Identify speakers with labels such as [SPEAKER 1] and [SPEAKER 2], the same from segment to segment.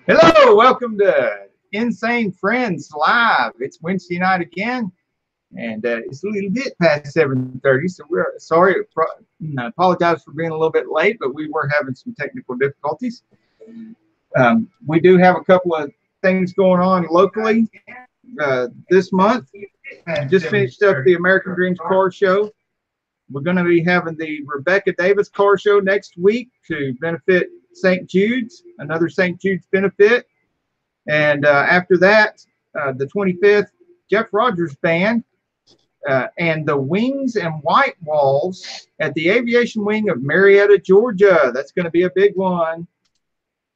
[SPEAKER 1] Hello, welcome to Insane Friends Live. It's Wednesday night again, and it's a little bit past 7:30, so we're sorry. I apologize for being a little bit late, but we were having some technical difficulties. We do have a couple of things going on locally this month. Just finished up the American Dreams Car Show. We're going to be having the Rebecca Davis Car Show next week to benefit St. Jude's, another St. Jude's benefit. And after that, the 25th, Jeff Rogers Band and the Wings and White Walls at the Aviation Wing of Marietta, Georgia. That's going to be a big one.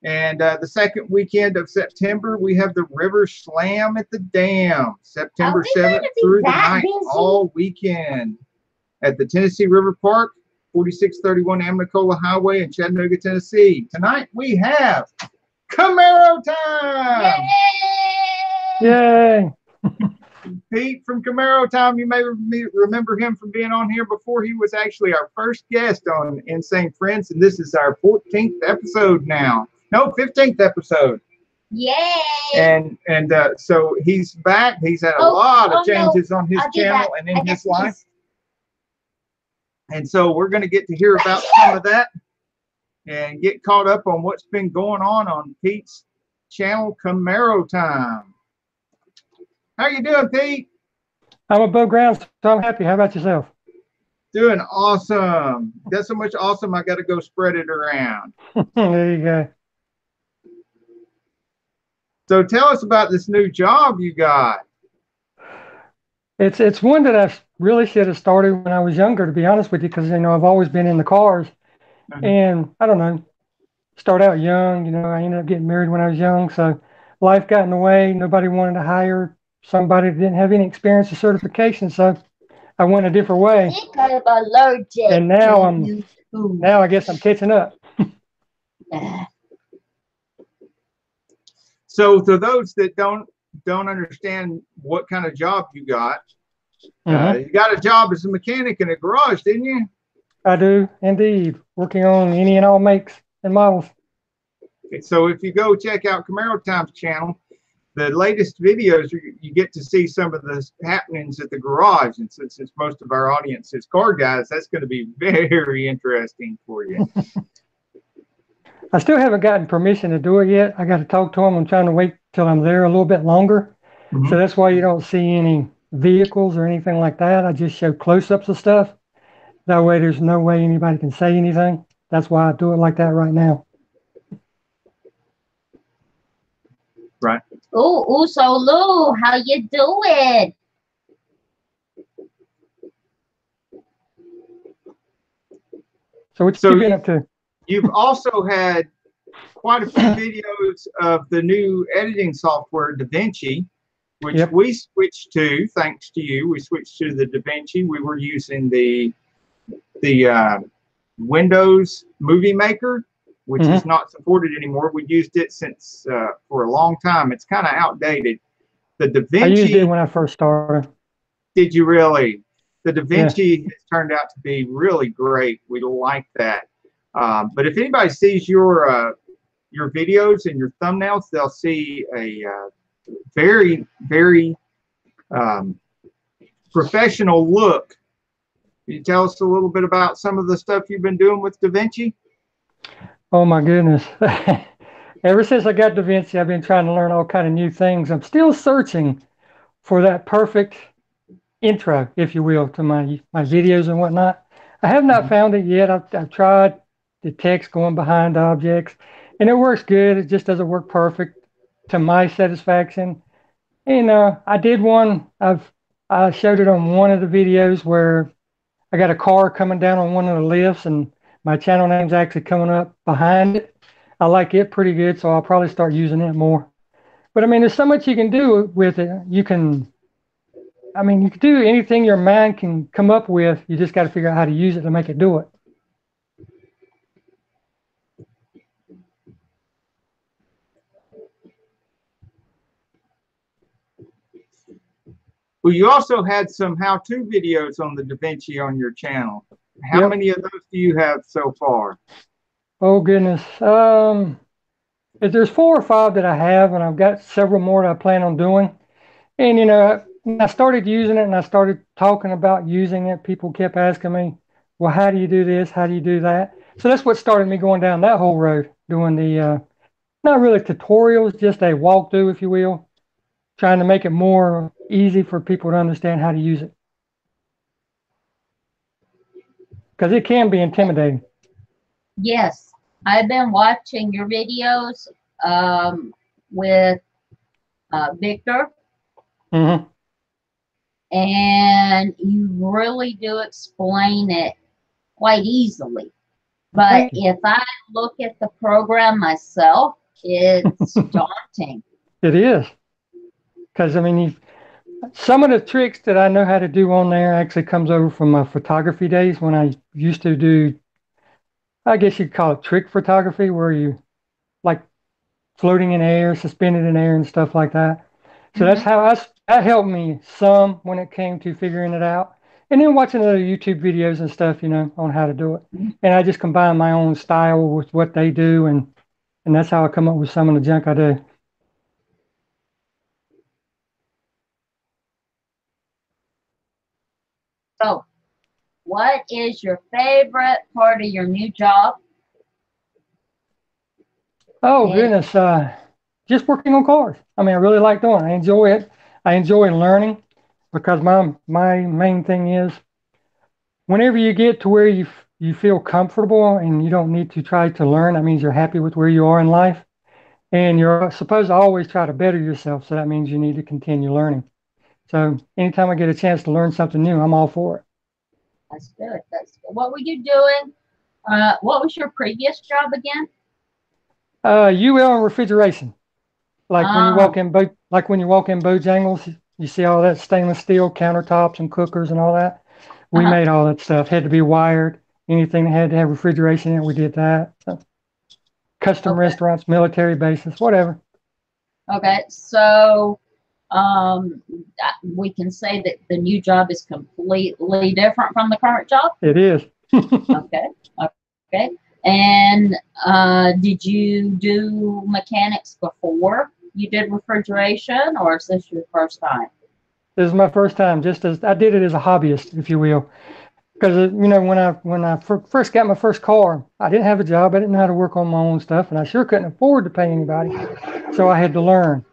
[SPEAKER 1] And the second weekend of September, we have the River Slam at the Dam, September 7th through the 9th, all weekend at the Tennessee River Park, 4631 Amnicola Highway in Chattanooga, Tennessee. Tonight we have Camaro Time!
[SPEAKER 2] Yay!
[SPEAKER 1] Pete from Camaro Time, you may remember him from being on here before. He was actually our first guest on Insane Friends, and this is our 14th episode now. No, 15th episode.
[SPEAKER 3] Yay!
[SPEAKER 1] And so he's back. He's had a lot of changes on his channel and in his life. And so we're going to get to hear about some of that and get caught up on what's been going on Pete's channel, Camaro Time. How you doing, Pete?
[SPEAKER 2] I'm above ground, so I'm happy. How about yourself?
[SPEAKER 1] Doing awesome. Got so much awesome, I got to go spread it around.
[SPEAKER 2] There you go.
[SPEAKER 1] So tell us about this new job you got.
[SPEAKER 2] It's one that I really should have started when I was younger, to be honest with you, because I've always been in the cars, and I don't know, start out young. I ended up getting married when I was young, so life got in the way. Nobody wanted to hire somebody that didn't have any experience or certification, so I went a different way. And now I guess I'm catching up.
[SPEAKER 1] So to those that don't understand what kind of job you got, you got a job as a mechanic in a garage, didn't you?
[SPEAKER 2] I do indeed, working on any and all makes and models.
[SPEAKER 1] So if you go check out Camaro Time's channel, the latest videos, you get to see some of the happenings at the garage. And since most of our audience is car guys, that's going to be very interesting for you.
[SPEAKER 2] I still haven't gotten permission to do it yet. I got to talk to them. I'm trying to wait till I'm there a little bit longer. So that's why you don't see any vehicles or anything like that. I just show close-ups of stuff. That way there's no way anybody can say anything. That's why I do it like that right now.
[SPEAKER 1] Right.
[SPEAKER 3] So Lou, how you doing?
[SPEAKER 2] So what you been up to?
[SPEAKER 1] You've also had quite a few videos of the new editing software, DaVinci, which we switched to, thanks to you. We switched to the DaVinci. We were using the Windows Movie Maker, which is not supported anymore. We used it since for a long time. It's kind of outdated. The DaVinci.
[SPEAKER 2] I used it when I first started.
[SPEAKER 1] Did you really? The DaVinci has turned out to be really great. We like that. But if anybody sees your videos and your thumbnails, they'll see a very, very professional look. Can you tell us a little bit about some of the stuff you've been doing with DaVinci?
[SPEAKER 2] Oh my goodness. Ever since I got DaVinci, I've been trying to learn all kind of new things. I'm still searching for that perfect intro, if you will, to my videos and whatnot. I have not found it yet. I've tried the text going behind objects, and it works good. It just doesn't work perfect to my satisfaction. And I did one. I showed it on one of the videos where I got a car coming down on one of the lifts, and my channel name's actually coming up behind it. I like it pretty good, so I'll probably start using it more. But there's so much you can do with it. You can do anything your mind can come up with. You just got to figure out how to use it to make it do it.
[SPEAKER 1] Well, you also had some how-to videos on the DaVinci on your channel. How many of those do you have so far?
[SPEAKER 2] Oh, goodness. There's 4 or 5 that I have, and I've got several more that I plan on doing. And, when I started using it and I started talking about using it, people kept asking me, well, how do you do this? How do you do that? So that's what started me going down that whole road, doing the, not really tutorials, just a walkthrough, if you will, trying to make it more easy for people to understand how to use it. Because it can be intimidating.
[SPEAKER 3] Yes, I've been watching your videos with Victor,
[SPEAKER 2] Mm-hmm.
[SPEAKER 3] and you really do explain it quite easily. But if I look at the program myself, it's daunting.
[SPEAKER 2] It is. Because, I mean, some of the tricks that I know how to do on there actually comes over from my photography days when I used to do, I guess you'd call it trick photography, where you like floating in air, suspended in air and stuff like that. So that's how that helped me some when it came to figuring it out. And then watching other YouTube videos and stuff, on how to do it. And I just combine my own style with what they do, and that's how I come up with some of the junk I do.
[SPEAKER 3] So, what is your favorite part of your new job?
[SPEAKER 2] Oh, goodness. Just working on cars. I mean, I really like doing it. I enjoy it. I enjoy learning, because my main thing is whenever you get to where you feel comfortable and you don't need to try to learn, that means you're happy with where you are in life. And you're supposed to always try to better yourself. So that means you need to continue learning. So anytime I get a chance to learn something new, I'm all for it.
[SPEAKER 3] That's good. That's good. What were you doing? What was your previous job again?
[SPEAKER 2] UL and refrigeration. Like when you walk in Bojangles, you see all that stainless steel countertops and cookers and all that. We made all that stuff. Had to be wired. Anything that had to have refrigeration in it, we did that. So, custom restaurants, military bases, whatever.
[SPEAKER 3] Okay, so we can say that the new job is completely different from the current job?
[SPEAKER 2] It is.
[SPEAKER 3] Okay. And did you do mechanics before you did refrigeration, or is this your first time?
[SPEAKER 2] This is my first time. Just as I did it as a hobbyist, if you will. Because when I first got my first car, I didn't have a job. I didn't know how to work on my own stuff, and I sure couldn't afford to pay anybody. So I had to learn.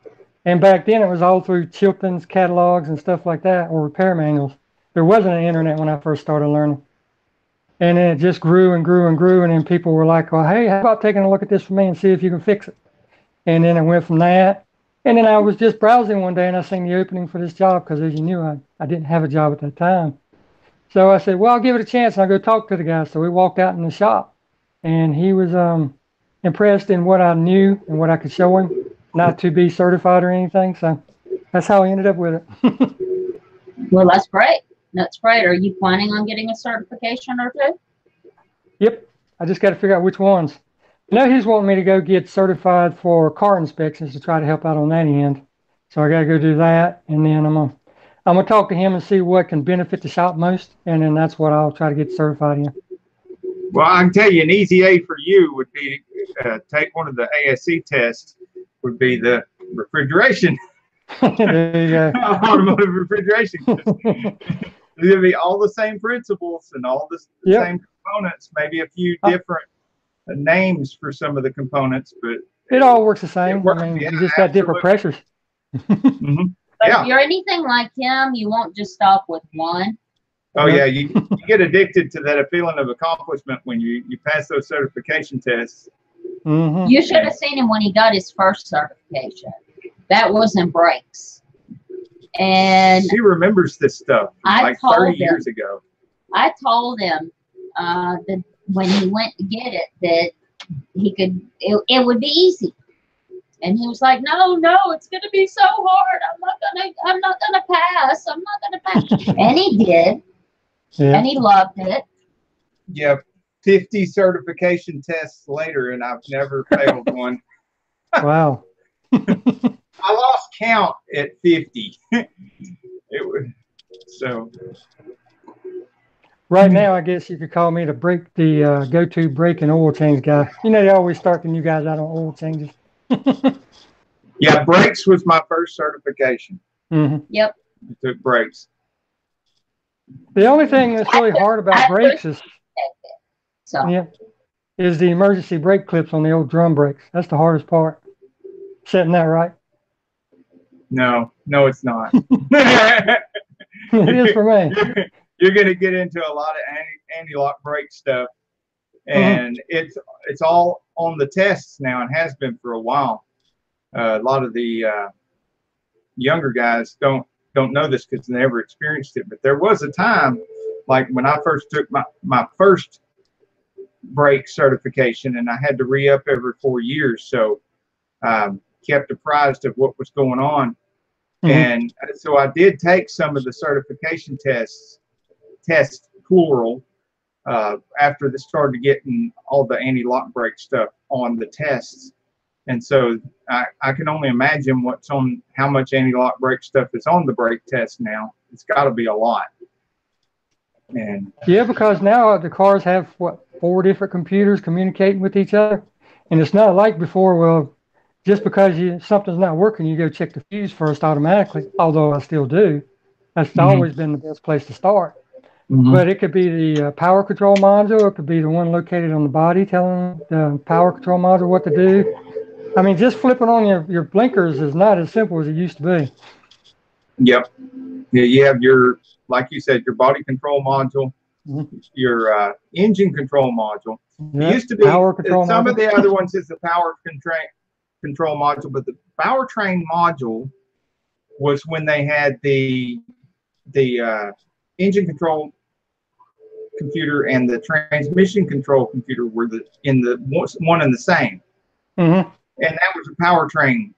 [SPEAKER 2] And back then, it was all through Chilton's catalogs and stuff like that, or repair manuals. There wasn't an internet when I first started learning. And then it just grew and grew and grew, and then people were like, well, hey, how about taking a look at this for me and see if you can fix it? And then it went from that. And then I was just browsing one day, and I seen the opening for this job, because as you knew, I didn't have a job at that time. So I said, well, I'll give it a chance, and I'll go talk to the guy. So we walked out in the shop, and he was impressed in what I knew and what I could show him, not to be certified or anything. So that's how I ended up with it.
[SPEAKER 3] Well, that's great. That's great. Are you planning on getting a certification or two?
[SPEAKER 2] Yep. I just got to figure out which ones. Now he's wanting me to go get certified for car inspections to try to help out on that end. So I got to go do that, and then I'm gonna talk to him and see what can benefit the shop most, and then that's what I'll try to get certified in.
[SPEAKER 1] Well, I can tell you an easy A for you would be take one of the ASC tests. Would be the refrigeration.
[SPEAKER 2] There you go.
[SPEAKER 1] Automotive refrigeration. It's gonna be all the same principles and all the same components. Maybe a few different names for some of the components, but
[SPEAKER 2] it all works the same. You just got different pressures.
[SPEAKER 3] But if you're anything like him, you won't just stop with one.
[SPEAKER 1] Oh yeah, you get addicted to that feeling of accomplishment when you pass those certification tests.
[SPEAKER 3] You should have seen him when he got his first certification. That was in brakes. And
[SPEAKER 1] he remembers this stuff like 30 years ago.
[SPEAKER 3] I told him that when he went to get it, that he could, it would be easy. And he was like, no, it's going to be so hard. I'm not going to pass. I'm not going to pass. And he did. Yeah. And he loved it.
[SPEAKER 1] Yeah. 50 certification tests later, and I've never failed one.
[SPEAKER 2] Wow.
[SPEAKER 1] I lost count at 50. It was so.
[SPEAKER 2] Right now, I guess you could call me the go-to brake and oil change guy. You know, they always start the new guys out on oil changes.
[SPEAKER 1] Yeah, brakes was my first certification.
[SPEAKER 2] Mm-hmm.
[SPEAKER 3] Yep.
[SPEAKER 1] I took brakes.
[SPEAKER 2] The only thing that's really hard about brakes is,
[SPEAKER 3] So
[SPEAKER 2] yeah, is the emergency brake clips on the old drum brakes. That's the hardest part. Setting that right.
[SPEAKER 1] No, it's not.
[SPEAKER 2] It is for me.
[SPEAKER 1] You're going to get into a lot of anti-lock brake stuff, and it's all on the tests now and has been for a while. A lot of the younger guys don't know this because they never experienced it. But there was a time, like when I first took my first brake certification, and I had to re-up every 4 years, so kept apprised of what was going on. And so I did take some of the certification tests plural, after they started getting all the anti-lock brake stuff on the tests. And so I can only imagine how much anti-lock brake stuff is on the brake test now. It's got to be a lot. And
[SPEAKER 2] yeah, because now the cars have, what, 4 different computers communicating with each other. And it's not like before, well, just because something's not working, you go check the fuse first automatically, although I still do. That's always been the best place to start. But it could be the power control module. It could be the one located on the body telling the power control module what to do. I mean, just flipping on your blinkers is not as simple as it used to be. Yep.
[SPEAKER 1] Yeah, you have like you said, your body control module, your engine control module. It used to be some of the other ones is the power control module, but the powertrain module was when they had the engine control computer and the transmission control computer were one and the same. And that was a powertrain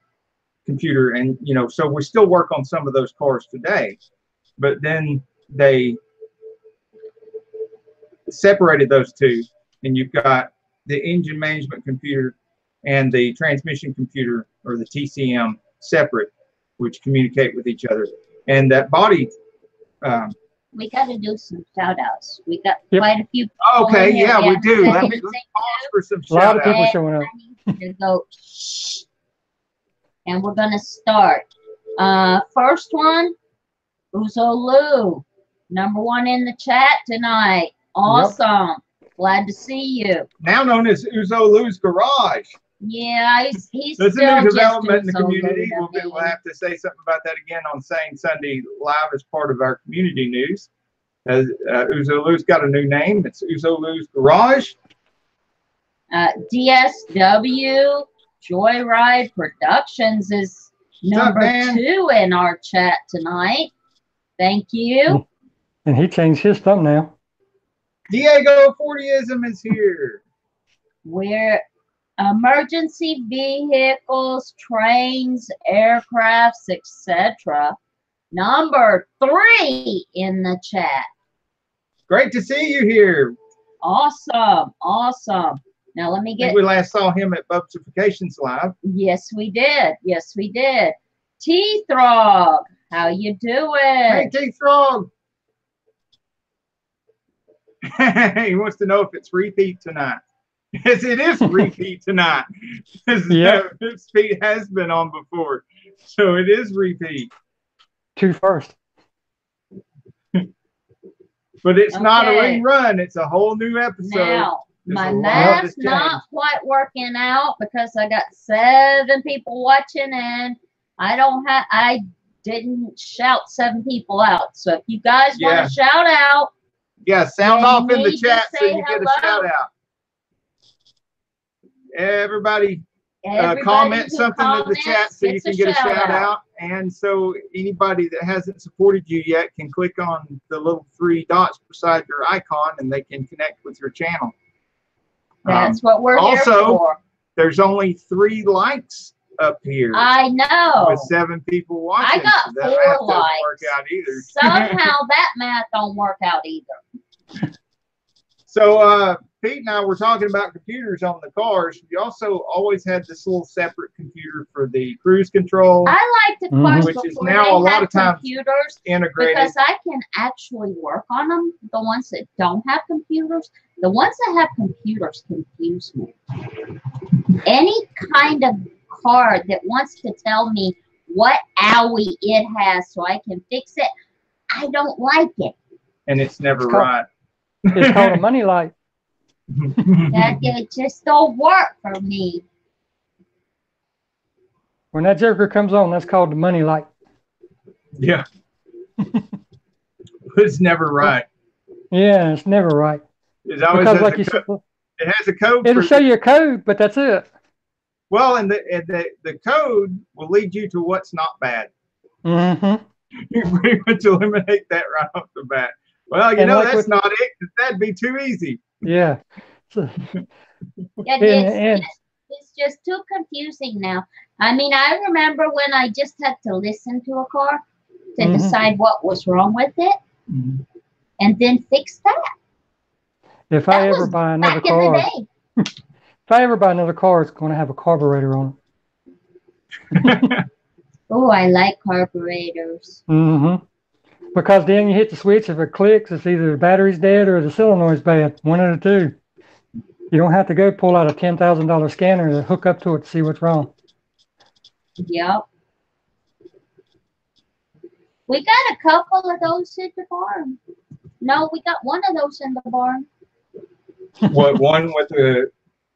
[SPEAKER 1] computer, and so we still work on some of those cars today, but then they separated those two, and you've got the engine management computer and the transmission computer, or the TCM, separate, which communicate with each other. And that body
[SPEAKER 3] we got to do some shout outs. We got quite a few.
[SPEAKER 1] Okay, yeah, we do. Let's pause for some shout outs.
[SPEAKER 2] A lot of people showing up.
[SPEAKER 3] I need to go, and we're going to start. First one, Uzolu, #1 in the chat tonight. Awesome. Glad to see you.
[SPEAKER 1] Now known as Uzolu's Garage.
[SPEAKER 3] Yeah, he's
[SPEAKER 1] There's
[SPEAKER 3] still
[SPEAKER 1] a new development in the
[SPEAKER 3] Uzolu
[SPEAKER 1] community. We'll have to say something about that again on Sane Sunday Live as part of our community news. Uzolu's got a new name. It's Uzolu's Garage.
[SPEAKER 3] DSW Joyride Productions is #2 in our chat tonight. Thank you.
[SPEAKER 2] And he changed his thumbnail.
[SPEAKER 1] Diego 40ism is here.
[SPEAKER 3] We're emergency vehicles, trains, aircrafts, etc. #3 in the chat.
[SPEAKER 1] Great to see you here.
[SPEAKER 3] Awesome. Awesome. Now let me get.
[SPEAKER 1] We last saw him at Bubsifications Live.
[SPEAKER 3] Yes, we did. Yes, we did. T-Throg, how you doing?
[SPEAKER 1] Hey, T-Throg. He wants to know if it's repeat tonight. Yes, it is repeat tonight. This feed has been on before, so it is repeat.
[SPEAKER 2] 2 first.
[SPEAKER 1] But it's not a rerun. It's a whole new episode.
[SPEAKER 3] Now, my math's not quite working out because I got 7 people watching, and I didn't shout 7 people out. So if you guys want to shout out,
[SPEAKER 1] sound off in the chat so you get a shout out. Everybody comment something in the chat so you can get a shout out. And so anybody that hasn't supported you yet can click on the little 3 dots beside your icon, and they can connect with your channel.
[SPEAKER 3] That's what we're here for.
[SPEAKER 1] Also, there's only 3 likes up here.
[SPEAKER 3] I know.
[SPEAKER 1] With 7 people watching.
[SPEAKER 3] I got
[SPEAKER 1] so
[SPEAKER 3] 4 likes.
[SPEAKER 1] Work out either.
[SPEAKER 3] Somehow that math don't work out either.
[SPEAKER 1] So Pete and I were talking about computers on the cars. You also always had this little separate computer for the cruise control.
[SPEAKER 3] I like to question
[SPEAKER 1] which is now a lot of times
[SPEAKER 3] computers
[SPEAKER 1] integrated.
[SPEAKER 3] Because I can actually work on them. The ones that don't have computers, the ones that have computers confuse me. Any kind of car that wants to tell me what owie it has so I can fix it, I don't like it.
[SPEAKER 1] And it's never
[SPEAKER 2] It's called-
[SPEAKER 1] right.
[SPEAKER 2] It's called a money light.
[SPEAKER 3] That it just don't work for me.
[SPEAKER 2] When that joker comes on, that's called the money light.
[SPEAKER 1] Yeah. It's never right.
[SPEAKER 2] Yeah, it's never right.
[SPEAKER 1] It always
[SPEAKER 2] Because
[SPEAKER 1] has
[SPEAKER 2] like
[SPEAKER 1] a
[SPEAKER 2] you
[SPEAKER 1] code.
[SPEAKER 2] said,
[SPEAKER 1] It has a code.
[SPEAKER 2] it'll
[SPEAKER 1] for
[SPEAKER 2] show you a code, but that's it.
[SPEAKER 1] Well, and the code will lead you to what's not bad.
[SPEAKER 2] Mm-hmm.
[SPEAKER 1] You pretty much eliminate that right off the bat. Well, you
[SPEAKER 2] And
[SPEAKER 1] know,
[SPEAKER 2] like
[SPEAKER 1] that's
[SPEAKER 2] with-
[SPEAKER 1] not it. That'd be too easy.
[SPEAKER 2] Yeah. So,
[SPEAKER 3] Yeah,
[SPEAKER 2] and-
[SPEAKER 3] it's just too confusing now. I mean, I remember when I just had to listen to a car to
[SPEAKER 2] Mhm.
[SPEAKER 3] decide what was wrong with it and then fix that.
[SPEAKER 2] if I
[SPEAKER 3] That
[SPEAKER 2] ever
[SPEAKER 3] was
[SPEAKER 2] buy another
[SPEAKER 3] back in the
[SPEAKER 2] car,
[SPEAKER 3] day.
[SPEAKER 2] if I ever buy another car, it's going to have a carburetor on it.
[SPEAKER 3] Oh, I like carburetors.
[SPEAKER 2] Mm-hmm. Because then you hit the switch, if it clicks, it's either the battery's dead or the solenoid's bad. One of the two. You don't have to go pull out a $10,000 scanner to hook up to it to see what's wrong.
[SPEAKER 3] Yep. We got a couple of those in the barn. No, we got one of those in the barn.
[SPEAKER 1] What, one with the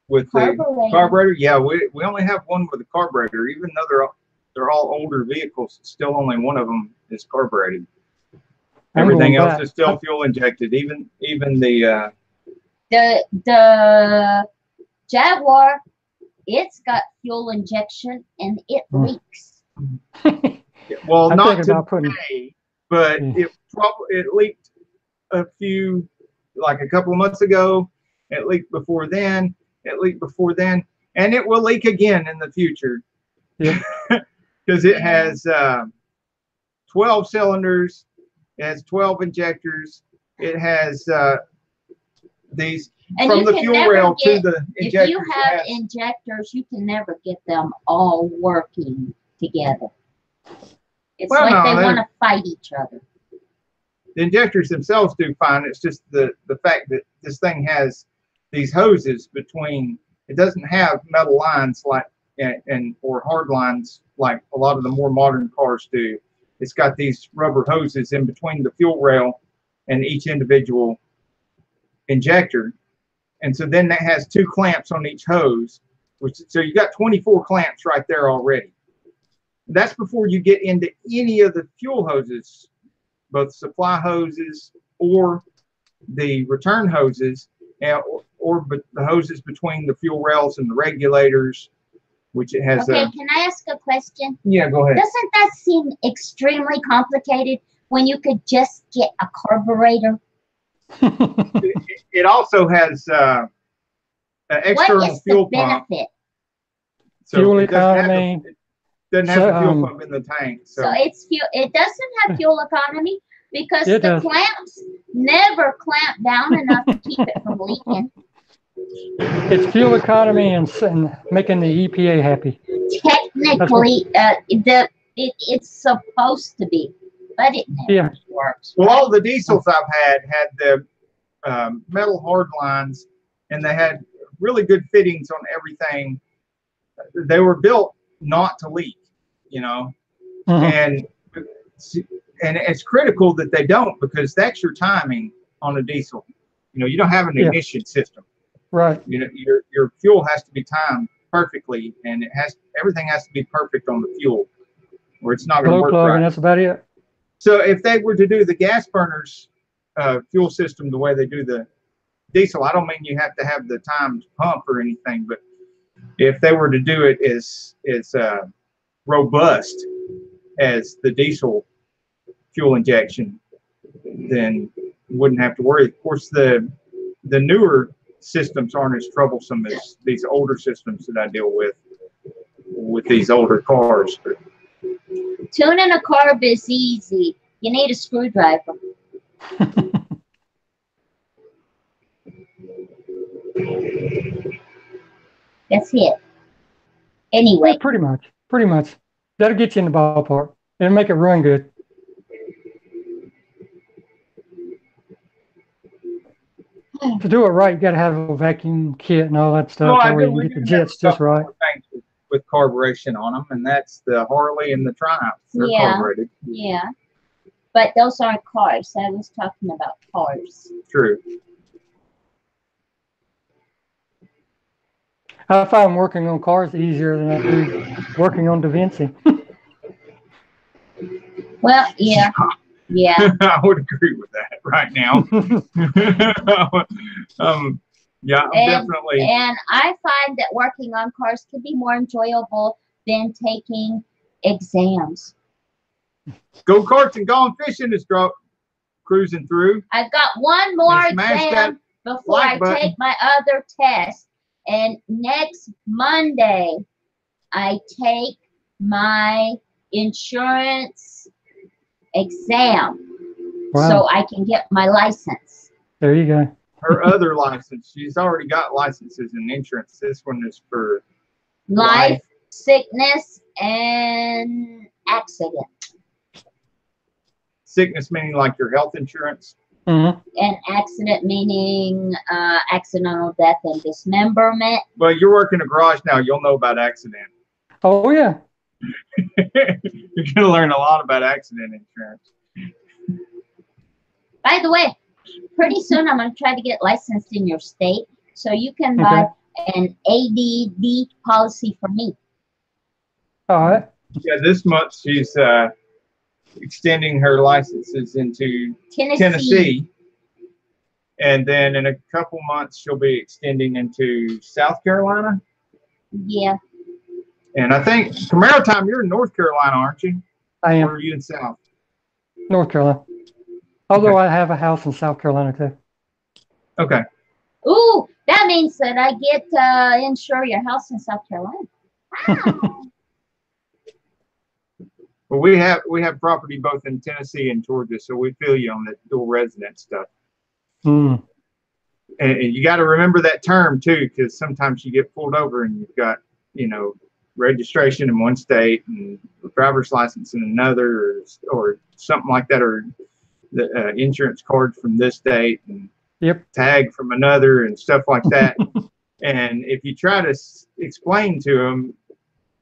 [SPEAKER 3] Carburetor.
[SPEAKER 1] carburetor? Yeah, we only have one with a carburetor. Even though they're all older vehicles, still only one of them is carbureted.
[SPEAKER 2] I'm
[SPEAKER 1] Everything
[SPEAKER 2] going
[SPEAKER 1] else
[SPEAKER 2] back.
[SPEAKER 1] is still fuel injected. Even the
[SPEAKER 3] The Jaguar, it's got fuel injection and it leaks.
[SPEAKER 1] well,
[SPEAKER 2] I'm
[SPEAKER 1] not
[SPEAKER 2] thinking about putting.
[SPEAKER 1] today, but
[SPEAKER 2] Yeah.
[SPEAKER 1] it leaked a couple of months ago. It leaked before then. And it will leak again in the future.
[SPEAKER 2] Yeah.
[SPEAKER 1] Because it has 12 cylinders. It has 12 injectors. It has these
[SPEAKER 3] And
[SPEAKER 1] from
[SPEAKER 3] you
[SPEAKER 1] the
[SPEAKER 3] can
[SPEAKER 1] fuel
[SPEAKER 3] never
[SPEAKER 1] rail
[SPEAKER 3] get,
[SPEAKER 1] to the
[SPEAKER 3] if
[SPEAKER 1] injectors.
[SPEAKER 3] you
[SPEAKER 1] it
[SPEAKER 3] have
[SPEAKER 1] has-
[SPEAKER 3] injectors, you can never get them all working together. It's
[SPEAKER 1] Well,
[SPEAKER 3] like
[SPEAKER 1] no,
[SPEAKER 3] they
[SPEAKER 1] they-
[SPEAKER 3] want to fight each other.
[SPEAKER 1] the injectors themselves do fine. It's just the fact that this thing has these hoses between. It doesn't have metal lines like or hard lines like a lot of the more modern cars do. It's got these rubber hoses in between the fuel rail and each individual injector, and so then that has 2 clamps on each hose, so you got 24 clamps right there already. That's before you get into any of the fuel hoses, both supply hoses or the return hoses, or the hoses between the fuel rails and the regulators, which it has.
[SPEAKER 3] Okay, can I ask a question?
[SPEAKER 1] Yeah, go ahead.
[SPEAKER 3] Doesn't that seem extremely complicated when you could just get a carburetor?
[SPEAKER 1] It also has an
[SPEAKER 3] What
[SPEAKER 1] external
[SPEAKER 3] is the
[SPEAKER 1] fuel pump.
[SPEAKER 3] benefit?
[SPEAKER 1] So
[SPEAKER 2] Fuel
[SPEAKER 1] it doesn't have
[SPEAKER 2] economy.
[SPEAKER 1] it doesn't have
[SPEAKER 2] So,
[SPEAKER 1] the fuel pump in the tank.
[SPEAKER 3] So it's fuel. It doesn't have fuel economy because
[SPEAKER 2] It
[SPEAKER 3] the
[SPEAKER 2] does.
[SPEAKER 3] clamps never clamp down enough to keep it from leaking.
[SPEAKER 2] It's fuel economy and making the EPA happy.
[SPEAKER 3] Technically, it's supposed to be, but it never
[SPEAKER 2] Yeah.
[SPEAKER 3] works.
[SPEAKER 1] Well,
[SPEAKER 3] right?
[SPEAKER 1] all the diesels I've had the metal hard lines, and they had really good fittings on everything. They were built not to leak,
[SPEAKER 2] Mhm.
[SPEAKER 1] and it's critical that they don't, because that's your timing on a diesel. You don't have an
[SPEAKER 2] Yeah.
[SPEAKER 1] ignition system.
[SPEAKER 2] Right.
[SPEAKER 1] Your fuel has to be timed perfectly, and everything has to be perfect on the fuel, or it's not going to
[SPEAKER 2] Glow
[SPEAKER 1] work
[SPEAKER 2] plug,
[SPEAKER 1] right.
[SPEAKER 2] and that's about it.
[SPEAKER 1] So if they were to do the gas burners fuel system the way they do the diesel, I don't mean you have to have the timed pump or anything, but if they were to do it as robust as the diesel fuel injection, then you wouldn't have to worry. Of course, the newer systems aren't as troublesome as these older systems that I deal with these older cars. But
[SPEAKER 3] Tuning a carb is easy. You need a screwdriver. That's it. Anyway,
[SPEAKER 2] Yeah, pretty much. Pretty much. That'll get you in the ballpark. It'll make it run good. To do it right, you got to have a vacuum kit and all that stuff.
[SPEAKER 1] I
[SPEAKER 2] That way
[SPEAKER 1] do.
[SPEAKER 2] you
[SPEAKER 1] We
[SPEAKER 2] can get
[SPEAKER 1] do
[SPEAKER 2] the
[SPEAKER 1] have
[SPEAKER 2] jets
[SPEAKER 1] stuff
[SPEAKER 2] just right.
[SPEAKER 1] for things with carburation on them, and that's the Harley and the Triumph. They're carbureted.
[SPEAKER 3] Yeah. But those aren't cars. I was talking about cars.
[SPEAKER 1] True.
[SPEAKER 2] I find working on cars easier than I do working on Da Vinci.
[SPEAKER 3] Well, yeah. Yeah.
[SPEAKER 1] I would agree with that right now. Yeah, definitely.
[SPEAKER 3] And I find that working on cars can be more enjoyable than taking exams.
[SPEAKER 1] Go karts and gone fishing is cruising through.
[SPEAKER 3] I've got one more
[SPEAKER 1] Smash
[SPEAKER 3] exam before I take my other test. And next Monday, I take my insurance exam.
[SPEAKER 2] Wow.
[SPEAKER 3] So I can get my license.
[SPEAKER 2] There you go.
[SPEAKER 1] Her other license, she's already got licenses and insurance. This one is for
[SPEAKER 3] Life, sickness, and accident.
[SPEAKER 1] Sickness meaning like your health insurance.
[SPEAKER 2] Mm-hmm.
[SPEAKER 3] And accident meaning accidental death and dismemberment.
[SPEAKER 1] Well, you're working a garage now. You'll know about accident.
[SPEAKER 2] Oh, yeah.
[SPEAKER 1] You're going to learn a lot about accident insurance.
[SPEAKER 3] By the way, pretty soon I'm going to try to get licensed in your state so you can buy an ADD policy for me.
[SPEAKER 2] All right.
[SPEAKER 1] Yeah, this month she's extending her licenses into Tennessee. And then in a couple months she'll be extending into South Carolina.
[SPEAKER 3] Yeah.
[SPEAKER 1] And I think Camaro Time, you're in North Carolina, aren't you?
[SPEAKER 2] I am.
[SPEAKER 1] Or are you in South?
[SPEAKER 2] North Carolina. Although I have a house in South Carolina too.
[SPEAKER 1] Okay.
[SPEAKER 3] Ooh, that means that I get to insure your house in South Carolina. Wow.
[SPEAKER 1] Well, we have property both in Tennessee and Georgia, so we feel you on the dual resident stuff.
[SPEAKER 2] Mm.
[SPEAKER 1] And you got to remember that term too, because sometimes you get pulled over and you've got, you know, registration in one state and driver's license in another, or something like that, or the insurance card from this state and tag from another and stuff like that. And if you try to explain to them,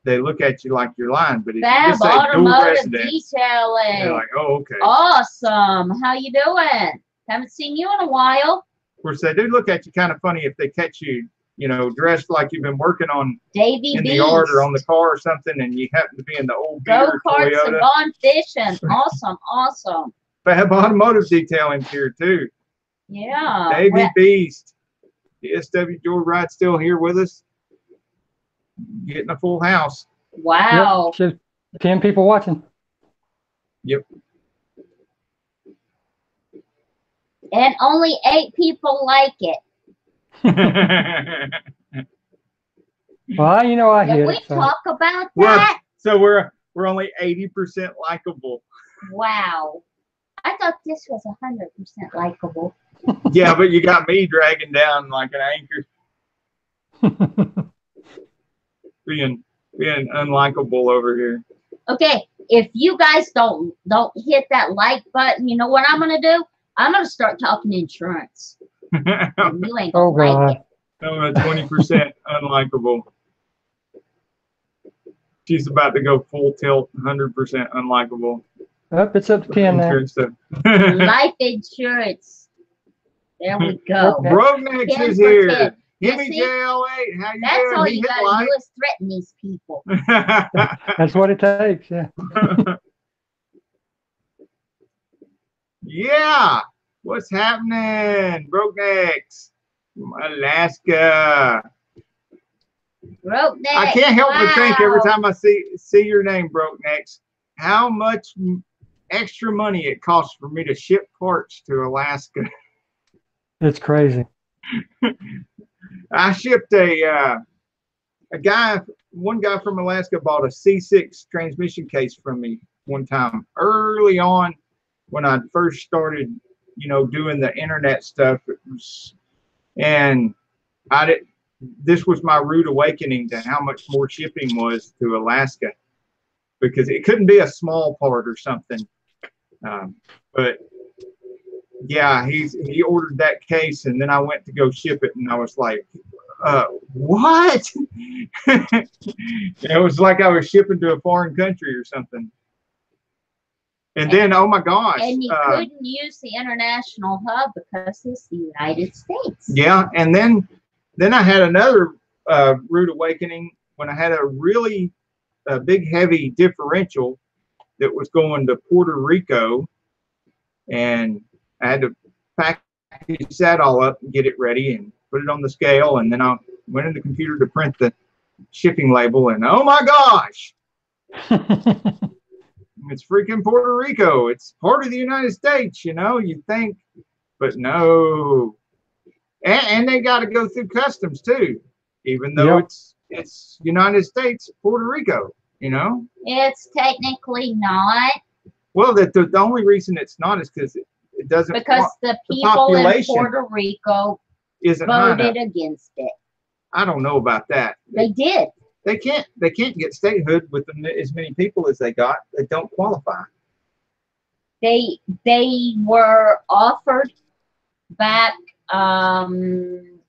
[SPEAKER 1] they look at you like you're lying. But if you just say dual resident,
[SPEAKER 3] detailing.
[SPEAKER 1] they're like, oh, okay.
[SPEAKER 3] Awesome. How you doing? Haven't seen you in a while.
[SPEAKER 1] Of course, they do look at you kind of funny if they catch you, you know, dressed like you've been working on
[SPEAKER 3] Davy
[SPEAKER 1] in the yard or on the car or something, and you happen to be in the old beater
[SPEAKER 3] go-karts
[SPEAKER 1] Toyota.
[SPEAKER 3] and gone fishing. Awesome, awesome.
[SPEAKER 1] Fab Automotive Detailing here too.
[SPEAKER 3] Yeah.
[SPEAKER 1] Davy Beast. The SW Joyride still here with us. Getting a full house.
[SPEAKER 3] Wow.
[SPEAKER 2] Yep. 10 people watching.
[SPEAKER 1] Yep.
[SPEAKER 3] And only 8 people like it.
[SPEAKER 2] Well, you know, I
[SPEAKER 3] Can
[SPEAKER 2] hear
[SPEAKER 3] we
[SPEAKER 2] it. So.
[SPEAKER 3] talk about that?
[SPEAKER 1] So we're only 80% likable.
[SPEAKER 3] Wow. I thought this was 100% likable.
[SPEAKER 1] Yeah, but you got me dragging down like an anchor. being unlikable over here.
[SPEAKER 3] Okay, if you guys don't hit that like button, you know what I'm gonna do? I'm gonna start talking insurance. And you ain't gonna like it.
[SPEAKER 1] I'm at 20% unlikable. She's about to go full tilt, 100% unlikable.
[SPEAKER 2] Up, it's up to 10 now.
[SPEAKER 3] Life insurance. There we go.
[SPEAKER 1] Brognex is here. Gimme JL8. How you
[SPEAKER 3] That's
[SPEAKER 1] doing?
[SPEAKER 3] all you gotta do is threaten these people.
[SPEAKER 2] That's what it takes, yeah.
[SPEAKER 1] Yeah. What's happening? Brognex from Alaska.
[SPEAKER 3] Brognex.
[SPEAKER 1] I can't help but think every time I see your name, Brognex, how much extra money it costs for me to ship parts to Alaska.
[SPEAKER 2] It's crazy.
[SPEAKER 1] I shipped one guy from Alaska bought a C6 transmission case from me one time early on when I first started, you know, doing the internet stuff. This was my rude awakening to how much more shipping was to Alaska, because it couldn't be a small part or something. But yeah, he ordered that case, and then I went to go ship it, and I was like, What? It was like I was shipping to a foreign country or something. And then, oh my gosh.
[SPEAKER 3] And you couldn't use the international hub because it's the United States.
[SPEAKER 1] Yeah, and then I had another rude awakening when I had a really big, heavy differential that was going to Puerto Rico, and I had to package that all up and get it ready and put it on the scale, and then I went in the computer to print the shipping label, and oh my gosh. It's freaking Puerto Rico. It's part of the United States, you know, you think, but no. And they got to go through customs too, even though it's United States, Puerto Rico, you know.
[SPEAKER 3] It's technically not.
[SPEAKER 1] Well, the only reason it's not is because it doesn't.
[SPEAKER 3] Because the people in Puerto Rico voted against it.
[SPEAKER 1] I don't know about that.
[SPEAKER 3] They did.
[SPEAKER 1] They can't get statehood with as many people as they got that don't qualify.
[SPEAKER 3] They were offered back in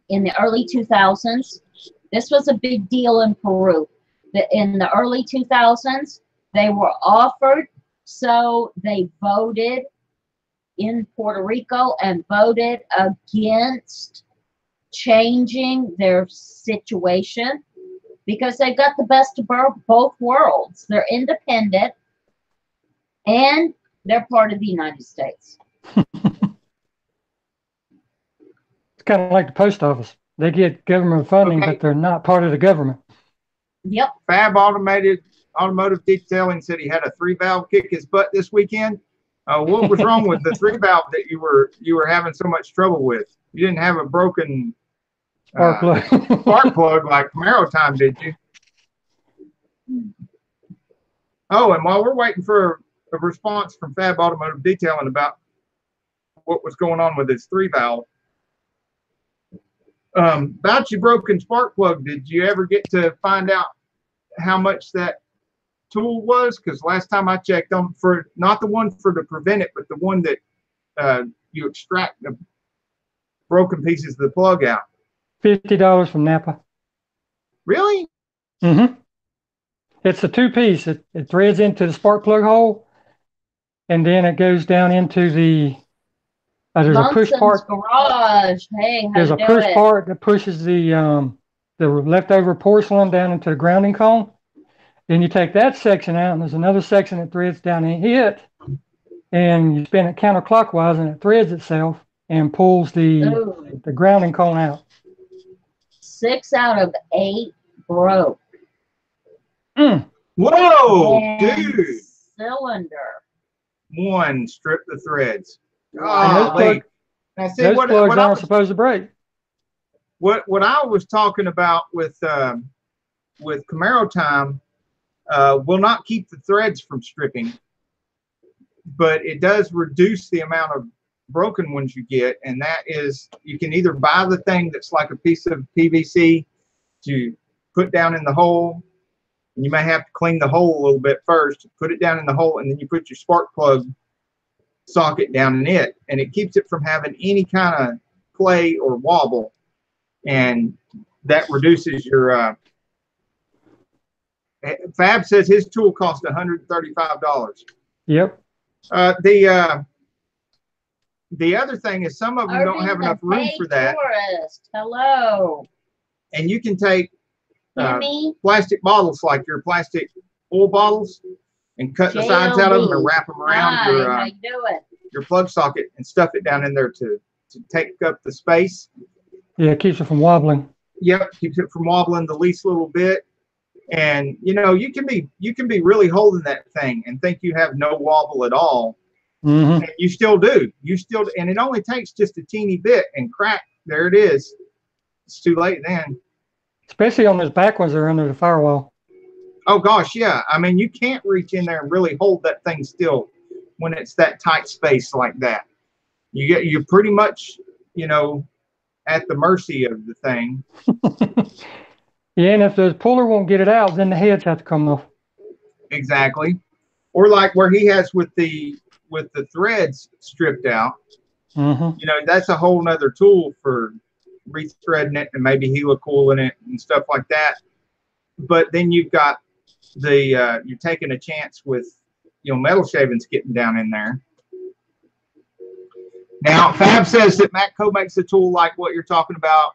[SPEAKER 3] the early 2000s. This was a big deal in Peru. In the early 2000s, they were offered, so they voted in Puerto Rico and voted against changing their situation, because they got the best of both worlds. They're independent and they're part of the United States.
[SPEAKER 2] It's kind of like the post office. They get government funding, but they're not part of the government.
[SPEAKER 3] Yep.
[SPEAKER 1] Fab Automotive Detailing said he had a 3-valve kick his butt this weekend. What was wrong with the 3-valve that you were having so much trouble with? You didn't have a broken spark plug like Camaro Time, did you? Oh, and while we're waiting for a response from Fab Automotive Detailing about what was going on with his 3-valve, about your broken spark plug, did you ever get to find out how much that tool was? Because last time I checked them, for not the one for to prevent it, but the one that you extract the broken pieces of the plug out.
[SPEAKER 2] $50 from Napa.
[SPEAKER 1] Really?
[SPEAKER 2] Mm-hmm. It's a 2-piece. It threads into the spark plug hole, and then it goes down into the there's a push part.
[SPEAKER 3] Garage. Hey,
[SPEAKER 2] there's a push part that pushes the leftover porcelain down into the grounding cone. Then you take that section out, and there's another section that threads down in it, and you spin it counterclockwise, and it threads itself and pulls the grounding cone out.
[SPEAKER 3] 6 out of 8 broke.
[SPEAKER 1] Whoa, dude!
[SPEAKER 3] Cylinder.
[SPEAKER 1] One stripped the threads.
[SPEAKER 2] Those plugs aren't supposed to break.
[SPEAKER 1] What I was talking about with Camaro Time will not keep the threads from stripping, but it does reduce the amount of broken ones you get, and that is, you can either buy the thing that's like a piece of PVC to put down in the hole, and you may have to clean the hole a little bit first, put it down in the hole, and then you put your spark plug socket down in it, and it keeps it from having any kind of play or wobble, and that reduces your Fab says his tool cost $135.
[SPEAKER 2] Yep.
[SPEAKER 1] The other thing is some of them don't have enough room for that.
[SPEAKER 3] Hello.
[SPEAKER 1] And you can take plastic bottles, like your plastic oil bottles, and cut the sides out of them and wrap them around your plug socket and stuff it down in there to take up the space.
[SPEAKER 2] Yeah, it keeps it from wobbling.
[SPEAKER 1] Yep, keeps it from wobbling the least little bit. And you know, you can be really holding that thing and think you have no wobble at all.
[SPEAKER 2] Mm-hmm.
[SPEAKER 1] And you still do. And it only takes just a teeny bit, and crack, there it is. It's too late then.
[SPEAKER 2] Especially on those back ones that are under the firewall.
[SPEAKER 1] Oh gosh, yeah. I mean, you can't reach in there and really hold that thing still when it's that tight space like that. You're pretty much, you know, at the mercy of the thing.
[SPEAKER 2] Yeah, and if the puller won't get it out, then the heads have to come off.
[SPEAKER 1] Exactly. Or like where he has with the threads stripped out.
[SPEAKER 2] Mm-hmm.
[SPEAKER 1] You know, that's a whole nother tool for rethreading it and maybe helicooling it and stuff like that. But then you've got the you're taking a chance with metal shavings getting down in there. Now Fab says that Matco makes a tool like what you're talking about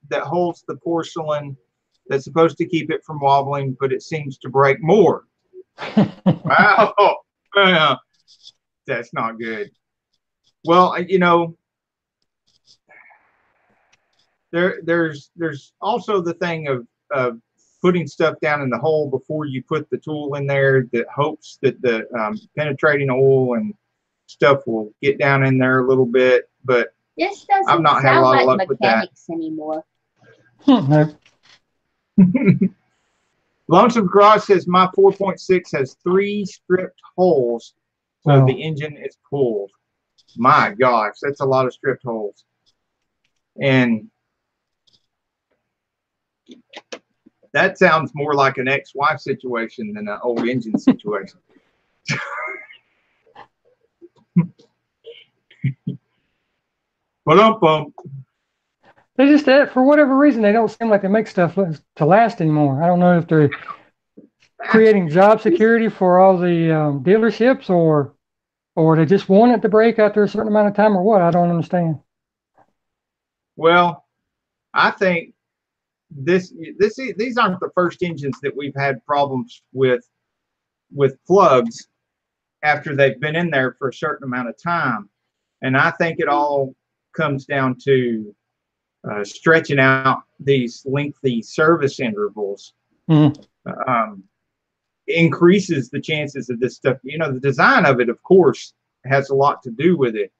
[SPEAKER 1] that holds the porcelain that's supposed to keep it from wobbling, but it seems to break more. Wow, that's not good. Well, there's also the thing of putting stuff down in the hole before you put the tool in there that hopes that the penetrating oil and stuff will get down in there a little bit, but
[SPEAKER 3] This doesn't
[SPEAKER 1] I've not had a lot of luck with that
[SPEAKER 3] anymore.
[SPEAKER 2] No.
[SPEAKER 1] Lonesome Garage says my 4.6 has 3 stripped holes, so the engine is pulled. My gosh, that's a lot of stripped holes. And that sounds more like an ex-wife situation than an old engine situation. But
[SPEAKER 2] They just, for whatever reason, they don't seem like they make stuff to last anymore. I don't know if they're creating job security for all the dealerships, or they just want it to break after a certain amount of time, or what. I don't understand.
[SPEAKER 1] Well, I think these aren't the first engines that we've had problems with plugs after they've been in there for a certain amount of time, and I think it all comes down to stretching out these lengthy service intervals. Increases the chances of this stuff. The design of it, of course, has a lot to do with it.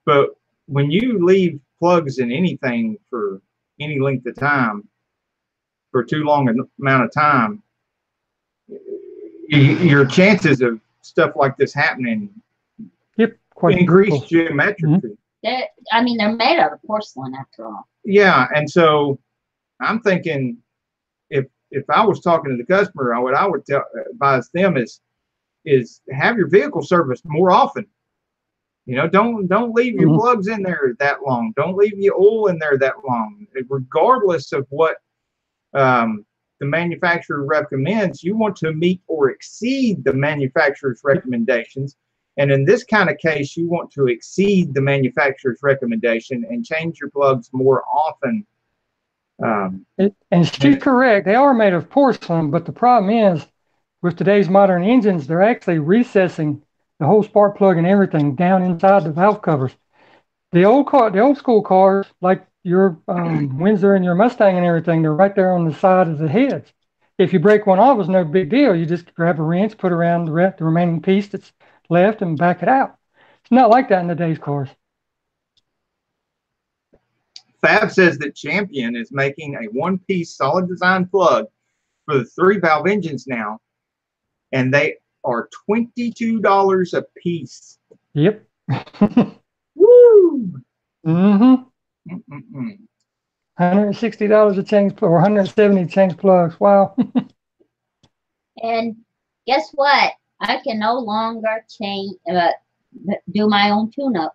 [SPEAKER 1] But when you leave plugs in anything for any length of time, for too long an amount of time, your chances of stuff like this happening increase geometrically.
[SPEAKER 3] They're made out of porcelain after all.
[SPEAKER 1] Yeah, and so I'm thinking, if I was talking to the customer, what I would advise them is have your vehicle serviced more often. Don't leave your plugs in there that long. Don't leave your oil in there that long. Regardless of what the manufacturer recommends, you want to meet or exceed the manufacturer's recommendations. And in this kind of case, you want to exceed the manufacturer's recommendation and change your plugs more often.
[SPEAKER 2] And she's correct. They are made of porcelain, but the problem is, with today's modern engines, they're actually recessing the whole spark plug and everything down inside the valve covers. The old school cars, like your Windsor and your Mustang and everything, they're right there on the side of the heads. If you break one off, it's no big deal. You just grab a wrench, put around the remaining piece that's left, and back it out. It's not like that in today's cars.
[SPEAKER 1] Fab says that Champion is making a one-piece solid design plug for the 3-valve engines now, and they are $22 a piece.
[SPEAKER 2] Yep.
[SPEAKER 1] Woo!
[SPEAKER 2] $160 a change plug, or $170 change plugs. Wow.
[SPEAKER 3] And guess what? I can no longer do my own tune-up.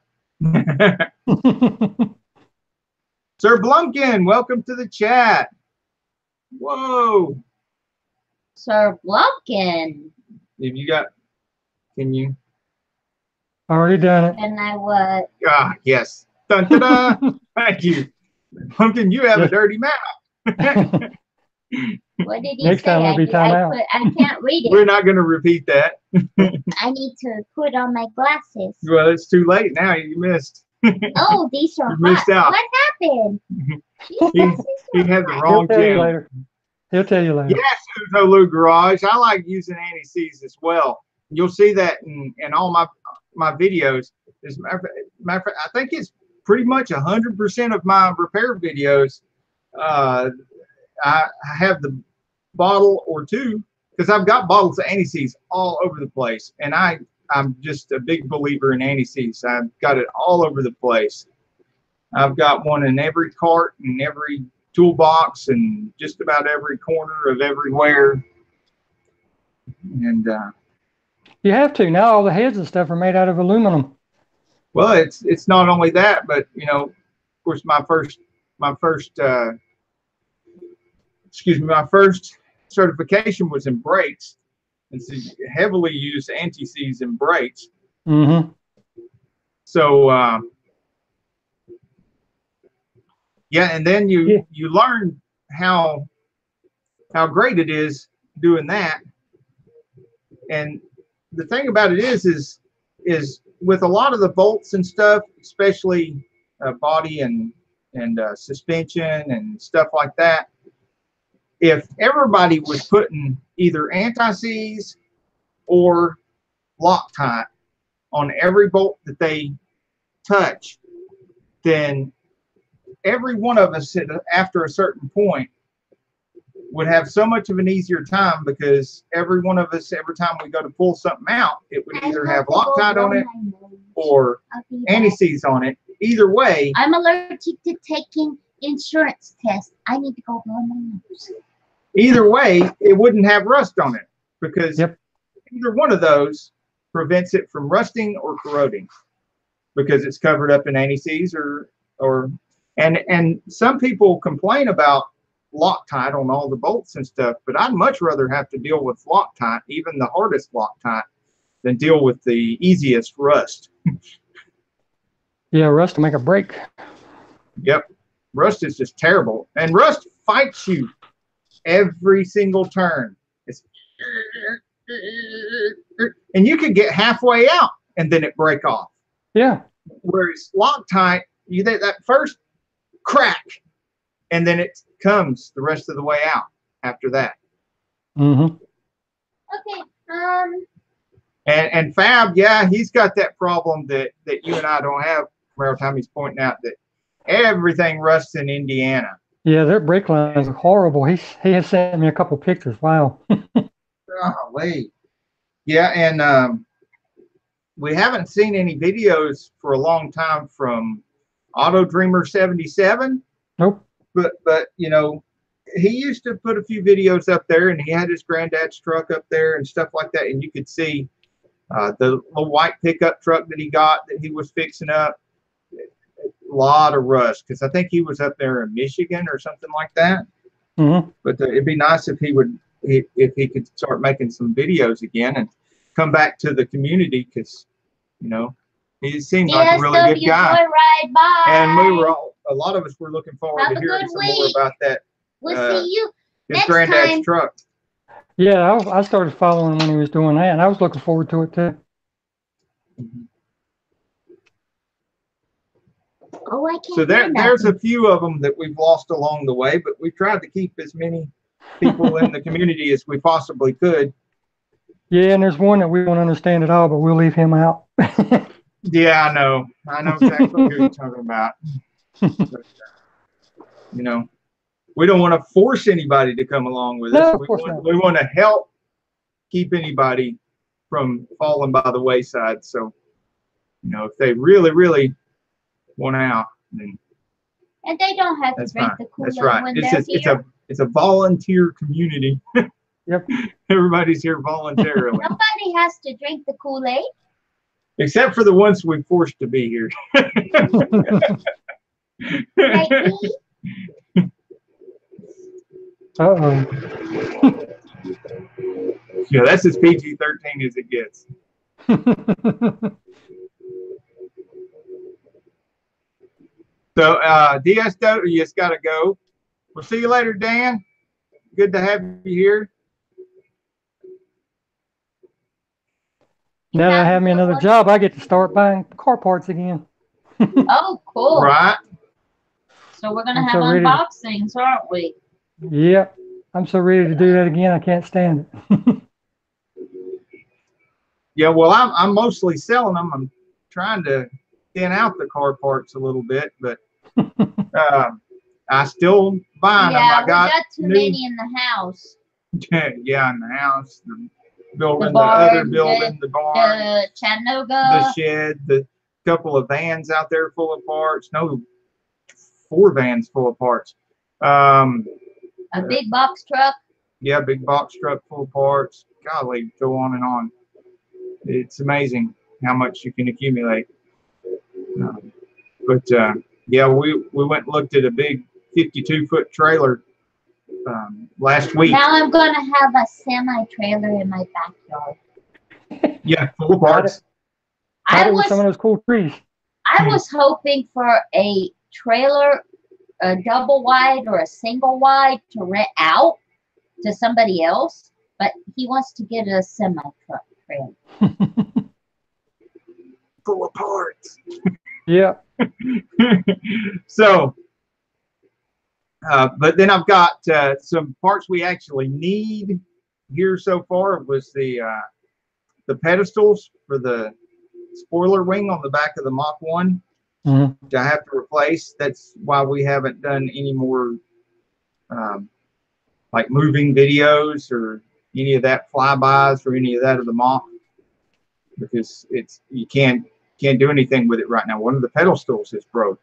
[SPEAKER 1] Sir Blumkin, welcome to the chat. Whoa.
[SPEAKER 3] Sir Blumkin.
[SPEAKER 1] Can you?
[SPEAKER 2] Already done it.
[SPEAKER 3] And I what?
[SPEAKER 1] Ah, yes. Dun, da, da. Thank you. Blumkin, you have a dirty mouth.
[SPEAKER 3] What did he
[SPEAKER 2] Next
[SPEAKER 3] say?
[SPEAKER 2] time will be time out.
[SPEAKER 3] I can't read it.
[SPEAKER 1] We're not going to repeat that.
[SPEAKER 3] I need to put on my glasses.
[SPEAKER 1] Well, it's too late now. You missed.
[SPEAKER 3] Oh, these are
[SPEAKER 1] You missed
[SPEAKER 3] hot.
[SPEAKER 1] out.
[SPEAKER 3] What happened?
[SPEAKER 1] He had the wrong channel.
[SPEAKER 2] He'll tell you later.
[SPEAKER 1] Yes, Lou Garage. I like using anti-seize as well. You'll see that in all my videos. As a matter of fact, I think it's pretty much 100% of my repair videos. I have the bottle or two, because I've got bottles of anti-seize all over the place, and I'm just a big believer in anti-seize. I've got it all over the place. I've got one in every cart and every toolbox and just about every corner of everywhere. And
[SPEAKER 2] you have to. Now all the heads and stuff are made out of aluminum.
[SPEAKER 1] well, it's not only that, but of course, my first my first certification was in brakes. It's heavily used anti-seize in brakes.
[SPEAKER 2] Mm-hmm.
[SPEAKER 1] So yeah, and then you learn how great it is doing that. And the thing about it is with a lot of the bolts and stuff, especially body and suspension and stuff like that, if everybody was putting either anti-seize or Loctite on every bolt that they touch, then every one of us after a certain point would have so much of an easier time, because every one of us, every time we go to pull something out, it would either have Loctite on it or anti-seize on it. Either way,
[SPEAKER 3] I'm allergic to taking insurance tests. I need to go blow my nose.
[SPEAKER 1] Either way, it wouldn't have rust on it, because either one of those prevents it from rusting or corroding, because it's covered up in anti-seize and some people complain about Loctite on all the bolts and stuff, but I'd much rather have to deal with Loctite, even the hardest Loctite, than deal with the easiest rust.
[SPEAKER 2] Yeah, rust will make a break.
[SPEAKER 1] Yep. Rust is just terrible. And rust fights you every single turn. And you could get halfway out and then it break off.
[SPEAKER 2] Yeah.
[SPEAKER 1] Whereas Loctite, you get that first crack, and then it comes the rest of the way out after that.
[SPEAKER 2] Mm-hmm.
[SPEAKER 3] Okay.
[SPEAKER 1] And Fab, yeah, he's got that problem that you and I don't have. Camaro Time, he's pointing out that everything rusts in Indiana.
[SPEAKER 2] Yeah, their brake lines are horrible. He has sent me a couple pictures. Wow.
[SPEAKER 1] Golly. Yeah, and we haven't seen any videos for a long time from Auto Dreamer 77.
[SPEAKER 2] Nope.
[SPEAKER 1] But you know, he used to put a few videos up there, and he had his granddad's truck up there and stuff like that, and you could see the little white pickup truck that he got that he was fixing up. A lot of rust, because I think he was up there in Michigan or something like that.
[SPEAKER 2] Mm-hmm.
[SPEAKER 1] But it'd be nice if he could start making some videos again and come back to the community, because you know, he seemed like a really good guy.
[SPEAKER 3] Joyride, bye.
[SPEAKER 1] And a lot of us were looking forward to hearing some more about that.
[SPEAKER 3] We'll see you
[SPEAKER 1] his
[SPEAKER 3] next
[SPEAKER 1] granddad's
[SPEAKER 3] time.
[SPEAKER 1] truck.
[SPEAKER 2] Yeah, I started following when he was doing that, and I was looking forward to it too.
[SPEAKER 3] Oh, I can't.
[SPEAKER 1] So there's a few of them that we've lost along the way, but we tried to keep as many people in the community as we possibly could.
[SPEAKER 2] Yeah, and there's one that we don't understand at all, but we'll leave him out.
[SPEAKER 1] Yeah, I know exactly who you're talking about. But, you know, we don't want to force anybody to come along with us. We want to help keep anybody from falling by the wayside. So, you know, if they really, really want out, then
[SPEAKER 3] and they don't have to drink the Kool-Aid.
[SPEAKER 1] That's right.
[SPEAKER 3] When
[SPEAKER 1] It's a volunteer community.
[SPEAKER 2] Yep.
[SPEAKER 1] Everybody's here voluntarily.
[SPEAKER 3] Nobody has to drink the Kool-Aid.
[SPEAKER 1] Except for the ones we forced to be here.
[SPEAKER 3] Like me?
[SPEAKER 2] Uh-oh.
[SPEAKER 1] Yeah, that's as PG-13 as it gets. So, DSW, you just got to go. We'll see you later, Dan. Good to have you here.
[SPEAKER 2] Now that I have me another job, I get to start buying car parts again.
[SPEAKER 3] Oh, cool.
[SPEAKER 1] Right.
[SPEAKER 3] So we're going to have unboxings, aren't we?
[SPEAKER 2] Yep. I'm so ready to do that again. I can't stand it.
[SPEAKER 1] Yeah, well, I'm mostly selling them. I'm trying to thin out the car parts a little bit, but I still buying them. I got
[SPEAKER 3] too many in the house.
[SPEAKER 1] Yeah, in the house, the building,
[SPEAKER 3] the
[SPEAKER 1] other building, the barn,
[SPEAKER 3] the Chattanooga,
[SPEAKER 1] the shed, the couple of vans out there full of parts. No, 4 vans full of parts.
[SPEAKER 3] A big box truck.
[SPEAKER 1] Yeah, big box truck full of parts. Golly, go on and on. It's amazing how much you can accumulate. But Yeah, we went and looked at a big 52-foot trailer last week.
[SPEAKER 3] Now I'm going to have a semi-trailer in my backyard.
[SPEAKER 1] Yeah, full of parts.
[SPEAKER 2] I was some of those cool trees.
[SPEAKER 3] I was hoping for a trailer, a double wide or a single wide to rent out to somebody else, but he wants to get a semi-truck trailer.
[SPEAKER 1] Full of parts.
[SPEAKER 2] Yeah.
[SPEAKER 1] So, but then I've got some parts we actually need here so far. Was the pedestals for the spoiler wing on the back of the Mach 1, which I have to replace. That's why we haven't done any more like moving videos or any of that flybys or any of that of the Mach, because you can't do anything with it right now. One of the pedestals is broke,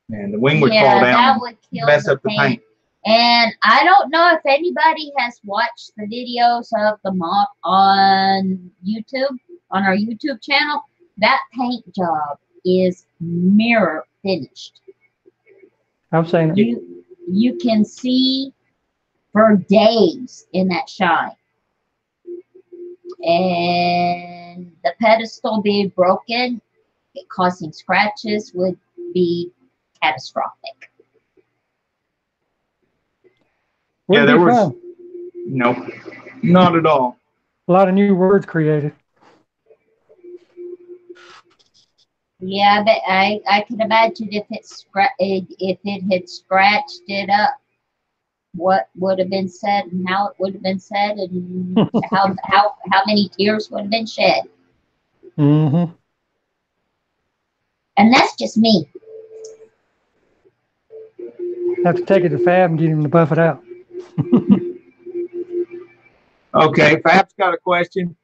[SPEAKER 1] and the wing would fall down,
[SPEAKER 3] that would kill
[SPEAKER 1] mess up the paint.
[SPEAKER 3] And I don't know if anybody has watched the videos of the Mach on YouTube, on our YouTube channel. That paint job is mirror finished.
[SPEAKER 2] I'm saying
[SPEAKER 3] you can see for days in that shine. And the pedestal being broken, it causing scratches would be catastrophic.
[SPEAKER 1] Yeah, there was nope, not at all.
[SPEAKER 2] A lot of new words created.
[SPEAKER 3] Yeah, but I can imagine if it had scratched it up, what would have been said and how it would have been said, and how many tears would have been shed.
[SPEAKER 2] Mm-hmm.
[SPEAKER 3] And that's just me.
[SPEAKER 2] Have to take it to Fab and get him to buff it out.
[SPEAKER 1] Okay, Fab's got a question.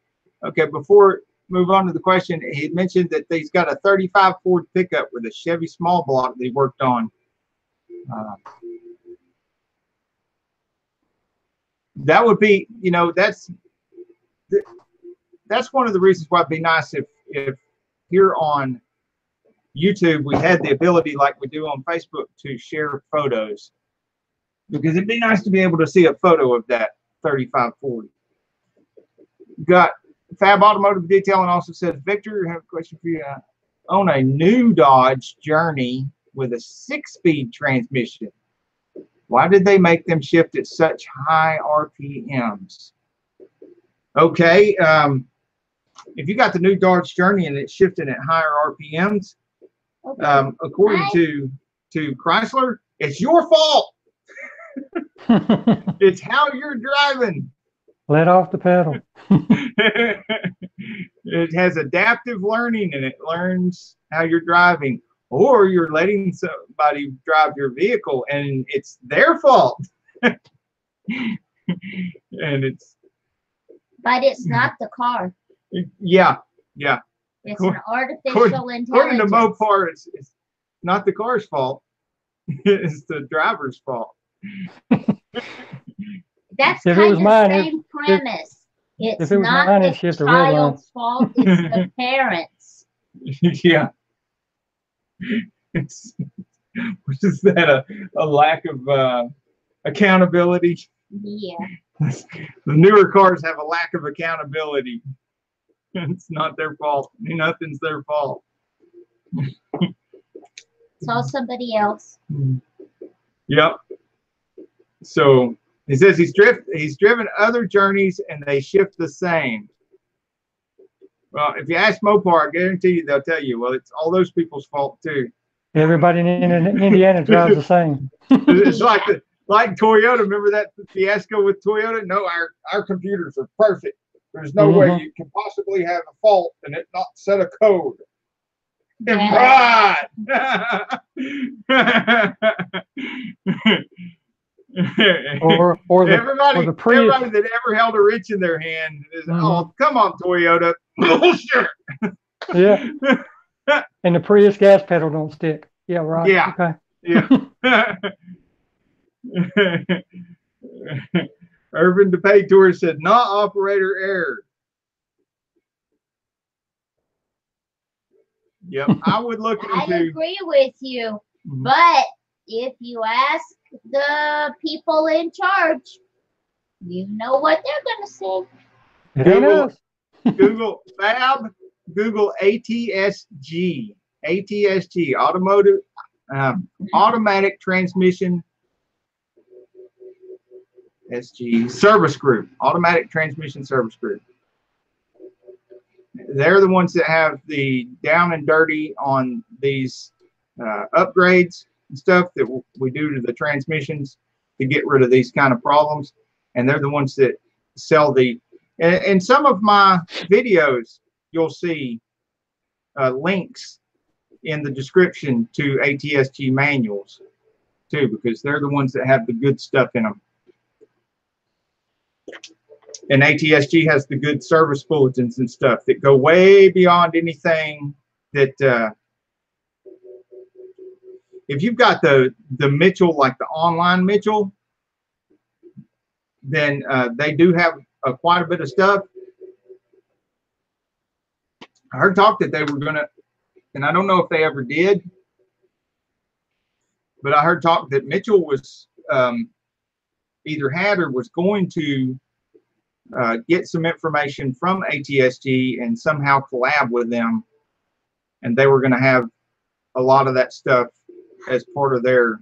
[SPEAKER 1] Okay, before move on to the question, he mentioned that he's got a 35 Ford pickup with a Chevy small block that he worked on. That would be, that's one of the reasons why it'd be nice if here on YouTube we had the ability, like we do on Facebook, to share photos, because it'd be nice to be able to see a photo of that 35 Ford. Got Fab Automotive Detailing also says, Victor, I have a question for you. Own a new Dodge Journey with a 6-speed transmission. Why did they make them shift at such high RPMs? Okay, if you got the new Dodge Journey and it's shifting at higher RPMs, according to Chrysler, it's your fault. It's how you're driving.
[SPEAKER 2] Let off the pedal.
[SPEAKER 1] It has adaptive learning, and it learns how you're driving. Or you're letting somebody drive your vehicle, and it's their fault. And
[SPEAKER 3] But it's not the car.
[SPEAKER 1] Yeah.
[SPEAKER 3] It's an artificial intelligence.
[SPEAKER 1] According to Mopar, it's not the car's fault. It's the driver's fault.
[SPEAKER 3] That's kind of the same premise. It's not the child's fault, it's the parents.
[SPEAKER 1] Yeah. Which is that a lack of accountability?
[SPEAKER 3] Yeah.
[SPEAKER 1] The newer cars have a lack of accountability. It's not their fault. Nothing's their fault.
[SPEAKER 3] It's all somebody else.
[SPEAKER 1] Yep. So he says he's driven other Journeys and they shift the same. Well, if you ask Mopar, I guarantee you they'll tell you, well, it's all those people's fault too.
[SPEAKER 2] Everybody in Indiana drives the same.
[SPEAKER 1] It's like Toyota. Remember that fiasco with Toyota? No, our computers are perfect. There's no way you can possibly have a fault and it not set a code. Right.
[SPEAKER 2] or
[SPEAKER 1] everybody
[SPEAKER 2] the Prius.
[SPEAKER 1] Everybody that ever held a wrench in their hand is, oh, come on, Toyota. Bullshit.
[SPEAKER 2] Yeah. And the Prius gas pedal don't stick. Yeah, right.
[SPEAKER 1] Yeah.
[SPEAKER 2] Okay.
[SPEAKER 1] Yeah. Urban DePay Tour said, not operator error. Yep. I would look
[SPEAKER 3] I
[SPEAKER 1] into.
[SPEAKER 3] agree with you,
[SPEAKER 1] Mhm.
[SPEAKER 3] but if you ask the people in charge, you know what they're gonna say.
[SPEAKER 2] It ain't
[SPEAKER 1] Google,
[SPEAKER 2] us.
[SPEAKER 1] Google Fab, Google ATSG, ATSG, automotive, automatic transmission, SG service group, automatic transmission service group. They're the ones that have the down and dirty on these upgrades and stuff that we do to the transmissions to get rid of these kind of problems. And they're the ones that sell the, in some of my videos, you'll see links in the description to ATSG manuals too, because they're the ones that have the good stuff in them. And ATSG has the good service bulletins and stuff that go way beyond anything that, if you've got the Mitchell, like the online Mitchell, then they do have quite a bit of stuff. I heard talk that they were gonna, and I don't know if they ever did, but I heard talk that Mitchell was either had or was going to get some information from ATSG and somehow collab with them, and they were going to have a lot of that stuff as part of their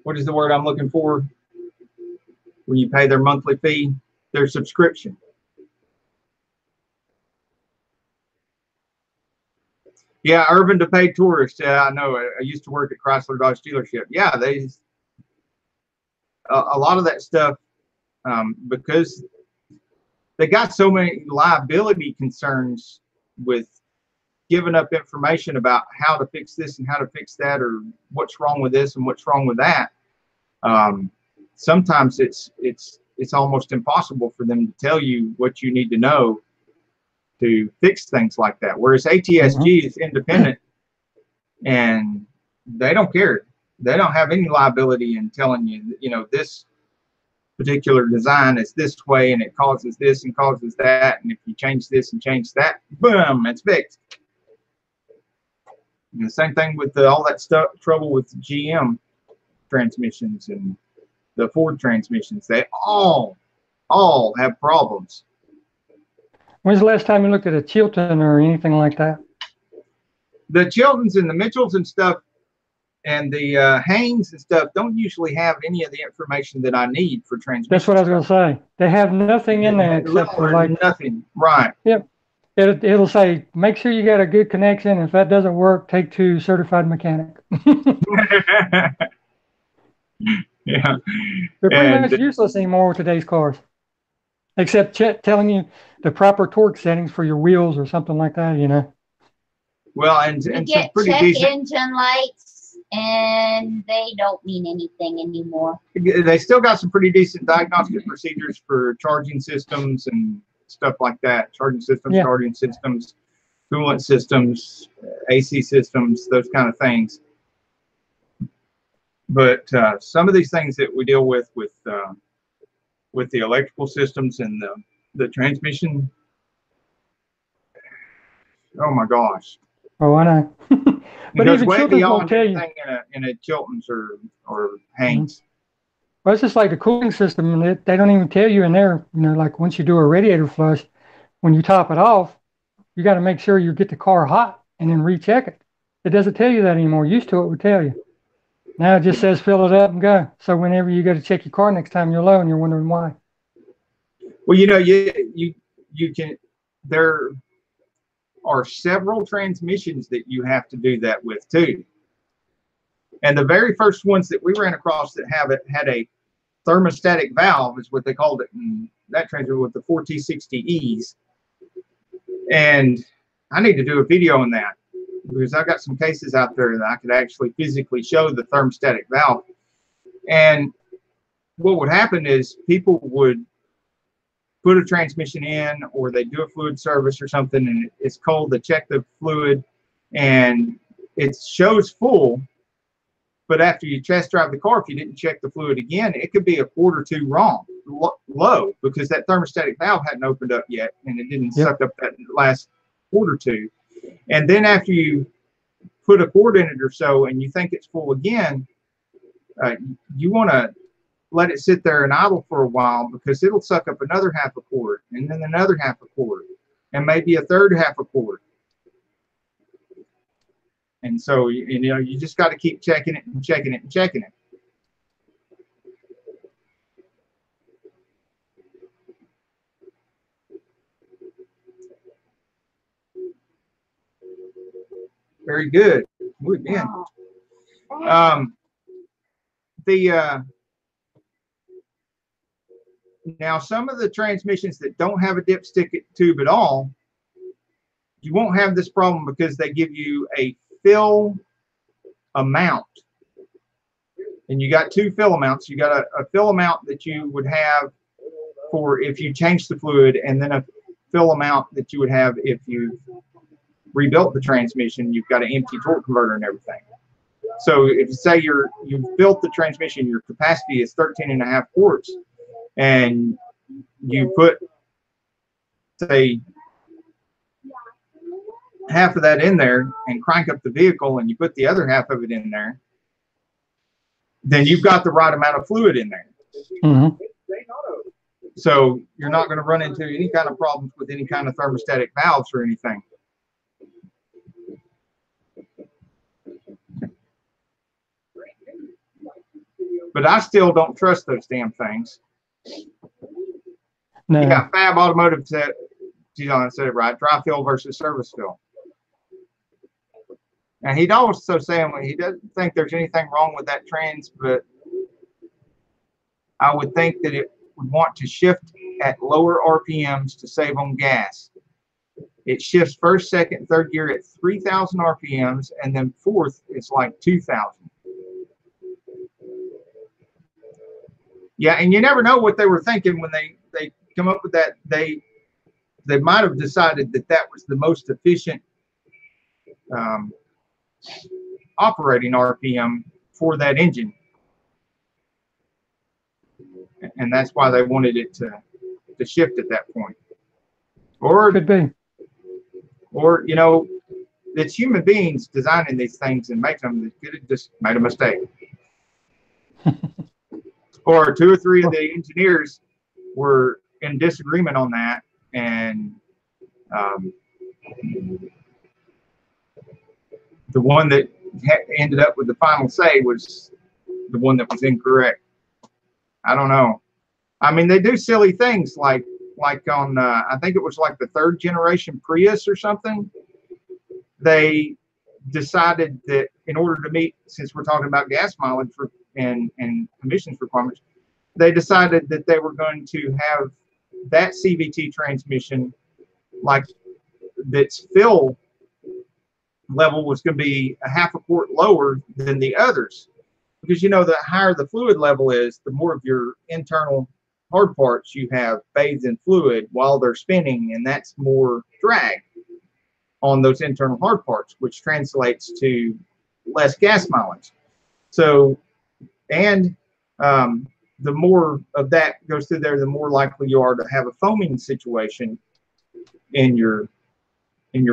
[SPEAKER 1] what is the word I'm looking for when you pay their monthly fee, their subscription. Yeah, urban to paid tourist. Yeah, I know. I used to work at Chrysler Dodge dealership. Yeah, they a lot of that stuff, because they got so many liability concerns with giving up information about how to fix this and how to fix that, or what's wrong with this and what's wrong with that. Sometimes it's almost impossible for them to tell you what you need to know to fix things like that. Whereas ATSG is independent and they don't care. They don't have any liability in telling you, you know, this particular design is this way and it causes this and causes that, and if you change this and change that, boom, it's fixed. And the same thing with all that stuff, trouble with GM transmissions and the Ford transmissions. They all have problems.
[SPEAKER 2] When's the last time you looked at a Chilton or anything like that?
[SPEAKER 1] The Chiltons and the Mitchells and stuff and the Haynes and stuff don't usually have any of the information that I need for transmission.
[SPEAKER 2] That's what I was going to say. They have nothing in there except for like
[SPEAKER 1] nothing. Right.
[SPEAKER 2] Yep. It'll say, make sure you got a good connection. If that doesn't work, take to certified mechanic.
[SPEAKER 1] Yeah.
[SPEAKER 2] They're pretty much useless anymore with today's cars, except telling you the proper torque settings for your wheels or something like that, you know.
[SPEAKER 1] Well, and
[SPEAKER 3] You
[SPEAKER 1] some
[SPEAKER 3] get
[SPEAKER 1] pretty
[SPEAKER 3] check
[SPEAKER 1] decent
[SPEAKER 3] engine lights, and they don't mean anything anymore.
[SPEAKER 1] They still got some pretty decent diagnostic procedures for charging systems and stuff like that. Charging systems, charging systems, coolant systems, AC systems, those kind of things. But some of these things that we deal with the electrical systems and the transmission, oh my gosh.
[SPEAKER 2] Oh, I know. But
[SPEAKER 1] it goes
[SPEAKER 2] even
[SPEAKER 1] way
[SPEAKER 2] Chiltons
[SPEAKER 1] beyond
[SPEAKER 2] won't tell you.
[SPEAKER 1] anything in a Chilton's or Haynes.
[SPEAKER 2] Well, it's just like the cooling system. They don't even tell you in there, you know, like once you do a radiator flush, when you top it off, you got to make sure you get the car hot and then recheck it. It doesn't tell you that anymore. Used to, it would tell you. Now it just says fill it up and go. So whenever you go to check your car next time, you're low and you're wondering why.
[SPEAKER 1] Well, you know, you can, there are several transmissions that you have to do that with too. And the very first ones that we ran across that have it had a thermostatic valve, is what they called it in that transmission with the 4T60Es. And I need to do a video on that, because I've got some cases out there that I could actually physically show the thermostatic valve. And what would happen is people would put a transmission in, or they do a fluid service or something, and it's cold. They check the fluid and it shows full, But after you test drive the car, if you didn't check the fluid again, it could be a quart or two wrong, low, because that thermostatic valve hadn't opened up yet, and it didn't suck up that last quart or two. And then after you put a quart in it or so, and you think it's full again, you want to let it sit there and idle for a while, because it'll suck up another half a quart, and then another half a quart, and maybe a third half a quart. And so, you know, you just got to keep checking it and checking it and checking it. Very good. Muy bien. Now, some of the transmissions that don't have a dipstick tube at all, you won't have this problem, because they give you a fill amount. And you got two fill amounts. You got a fill amount that you would have for if you change the fluid, and then a fill amount that you would have if you rebuilt the transmission. You've got an empty torque converter and everything. So if you say you've built the transmission, your capacity is 13.5 quarts, and you put, say, half of that in there and crank up the vehicle, and you put the other half of it in there, then you've got the right amount of fluid in there.
[SPEAKER 2] Mm-hmm.
[SPEAKER 1] So you're not going to run into any kind of problems with any kind of thermostatic valves or anything. But I still don't trust those damn things.
[SPEAKER 2] No.
[SPEAKER 1] Yeah, Fab Automotive said, I said it right, dry fill versus service fill. And he'd also say he doesn't think there's anything wrong with that trans, but I would think that it would want to shift at lower RPMs to save on gas. It shifts first, second, third gear at 3,000 RPMs, and then fourth, it's like 2,000. Yeah, and you never know what they were thinking when they come up with that. They might have decided that that was the most efficient operating RPM for that engine, and that's why they wanted it to shift at that point. Or
[SPEAKER 2] could be.
[SPEAKER 1] Or, you know, it's human beings designing these things and making them. They could have just made a mistake. Or two or three of the engineers were in disagreement on that, and the one that ended up with the final say was the one that was incorrect. I don't know. I mean, they do silly things like on I think it was like the 3rd generation Prius or something. They decided that in order to meet, since we're talking about gas mileage and emissions requirements, they decided that they were going to have that CVT transmission, like that's fill level was going to be a half a quart lower than the others, because you know the higher the fluid level is, the more of your internal hard parts you have bathed in fluid while they're spinning, and that's more drag on those internal hard parts, which translates to less gas mileage. So, and the more of that goes through there, the more likely you are to have a foaming situation in your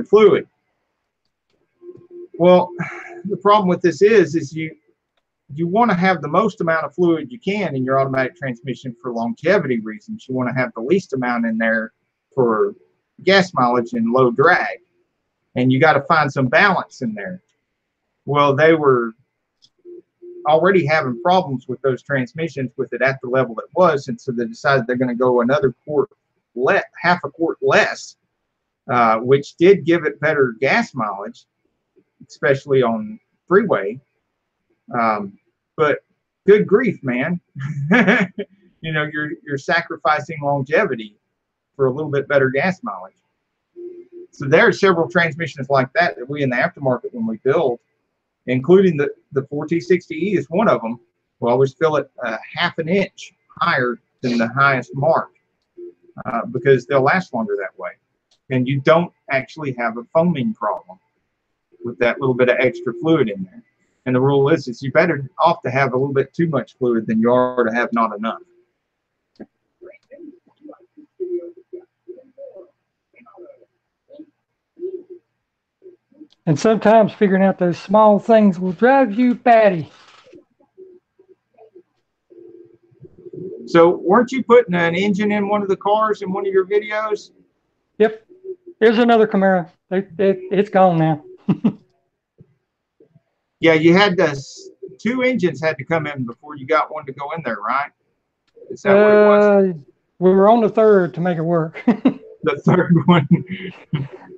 [SPEAKER 1] fluid. Well, the problem with this is you want to have the most amount of fluid you can in your automatic transmission for longevity reasons. You want to have the least amount in there for gas mileage and low drag, and you got to find some balance in there. Well, they were already having problems with those transmissions with it at the level it was, and so they decided they're going to go another quart, half a quart less, which did give it better gas mileage, especially on freeway. But good grief, man. You know, you're sacrificing longevity for a little bit better gas mileage. So there are several transmissions like that we in the aftermarket, when we build, including the 4T60E is one of them. We'll always fill it a half an inch higher than the highest mark, because they'll last longer that way. And you don't actually have a foaming problem with that little bit of extra fluid in there. And the rule is you better off to have a little bit too much fluid than you are to have not enough.
[SPEAKER 2] And sometimes figuring out those small things will drive you batty.
[SPEAKER 1] So weren't you putting an engine in one of the cars in one of your videos?
[SPEAKER 2] Yep. Here's another Camaro. It's gone now.
[SPEAKER 1] Yeah, you had two engines had to come in before you got one to go in there, right? Is that what it was?
[SPEAKER 2] We were on the third to make it work.
[SPEAKER 1] The third one.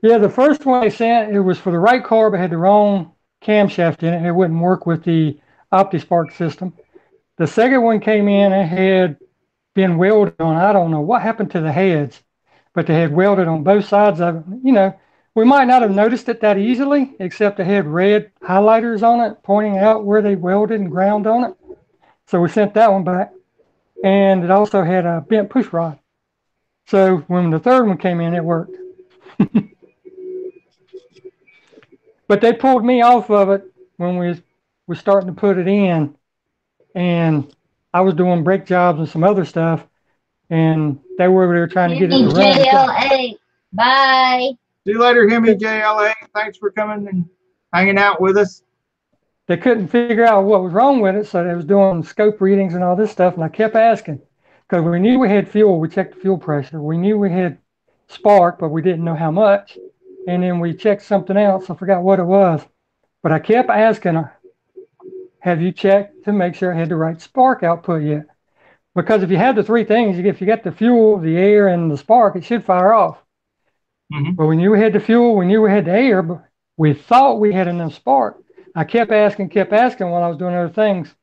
[SPEAKER 2] Yeah, the first one they sent, it was for the right car, but had the wrong camshaft in it. It wouldn't work with the OptiSpark system. The second one came in and had been welded on. I don't know what happened to the heads, but they had welded on both sides of it. You know, we might not have noticed it that easily, except they had red highlighters on it, pointing out where they welded and ground on it. So we sent that one back. And it also had a bent push rod. So when the third one came in, it worked. But they pulled me off of it when we were starting to put it in. And I was doing brake jobs and some other stuff. And they were over there trying to get it to run.
[SPEAKER 3] JLA. Bye.
[SPEAKER 1] See you later, Hemi JLA. Thanks for coming and hanging out with us.
[SPEAKER 2] They couldn't figure out what was wrong with it, so they was doing scope readings and all this stuff. And I kept asking because we knew we had fuel. We checked the fuel pressure. We knew we had spark, but we didn't know how much. And then we checked something else. I forgot what it was. But I kept asking her, have you checked to make sure it had the right spark output yet? Because if you have the three things, if you get the fuel, the air, and the spark, it should fire off. Mm-hmm. But we knew we had the fuel, we knew we had the air, but we thought we had enough spark. I kept asking while I was doing other things.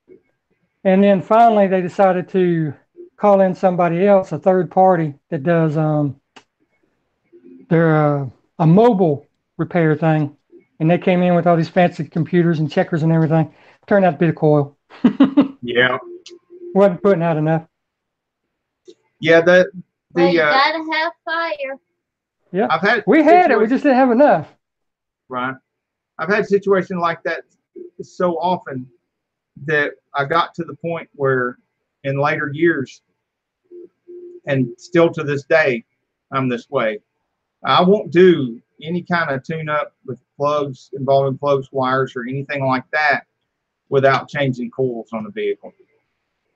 [SPEAKER 2] And then finally they decided to call in somebody else, a third party that does they're a mobile repair thing. And they came in with all these fancy computers and checkers and everything. Turned out to be the coil.
[SPEAKER 1] Yeah.
[SPEAKER 2] Wasn't putting out enough.
[SPEAKER 1] Yeah,
[SPEAKER 3] you gotta have fire.
[SPEAKER 2] Yeah. We had it, we just didn't have enough.
[SPEAKER 1] Right. I've had situations like that so often that I got to the point where in later years, and still to this day, I'm this way. I won't do any kind of tune-up with plugs, involving plugs, wires, or anything like that without changing coils on the vehicle.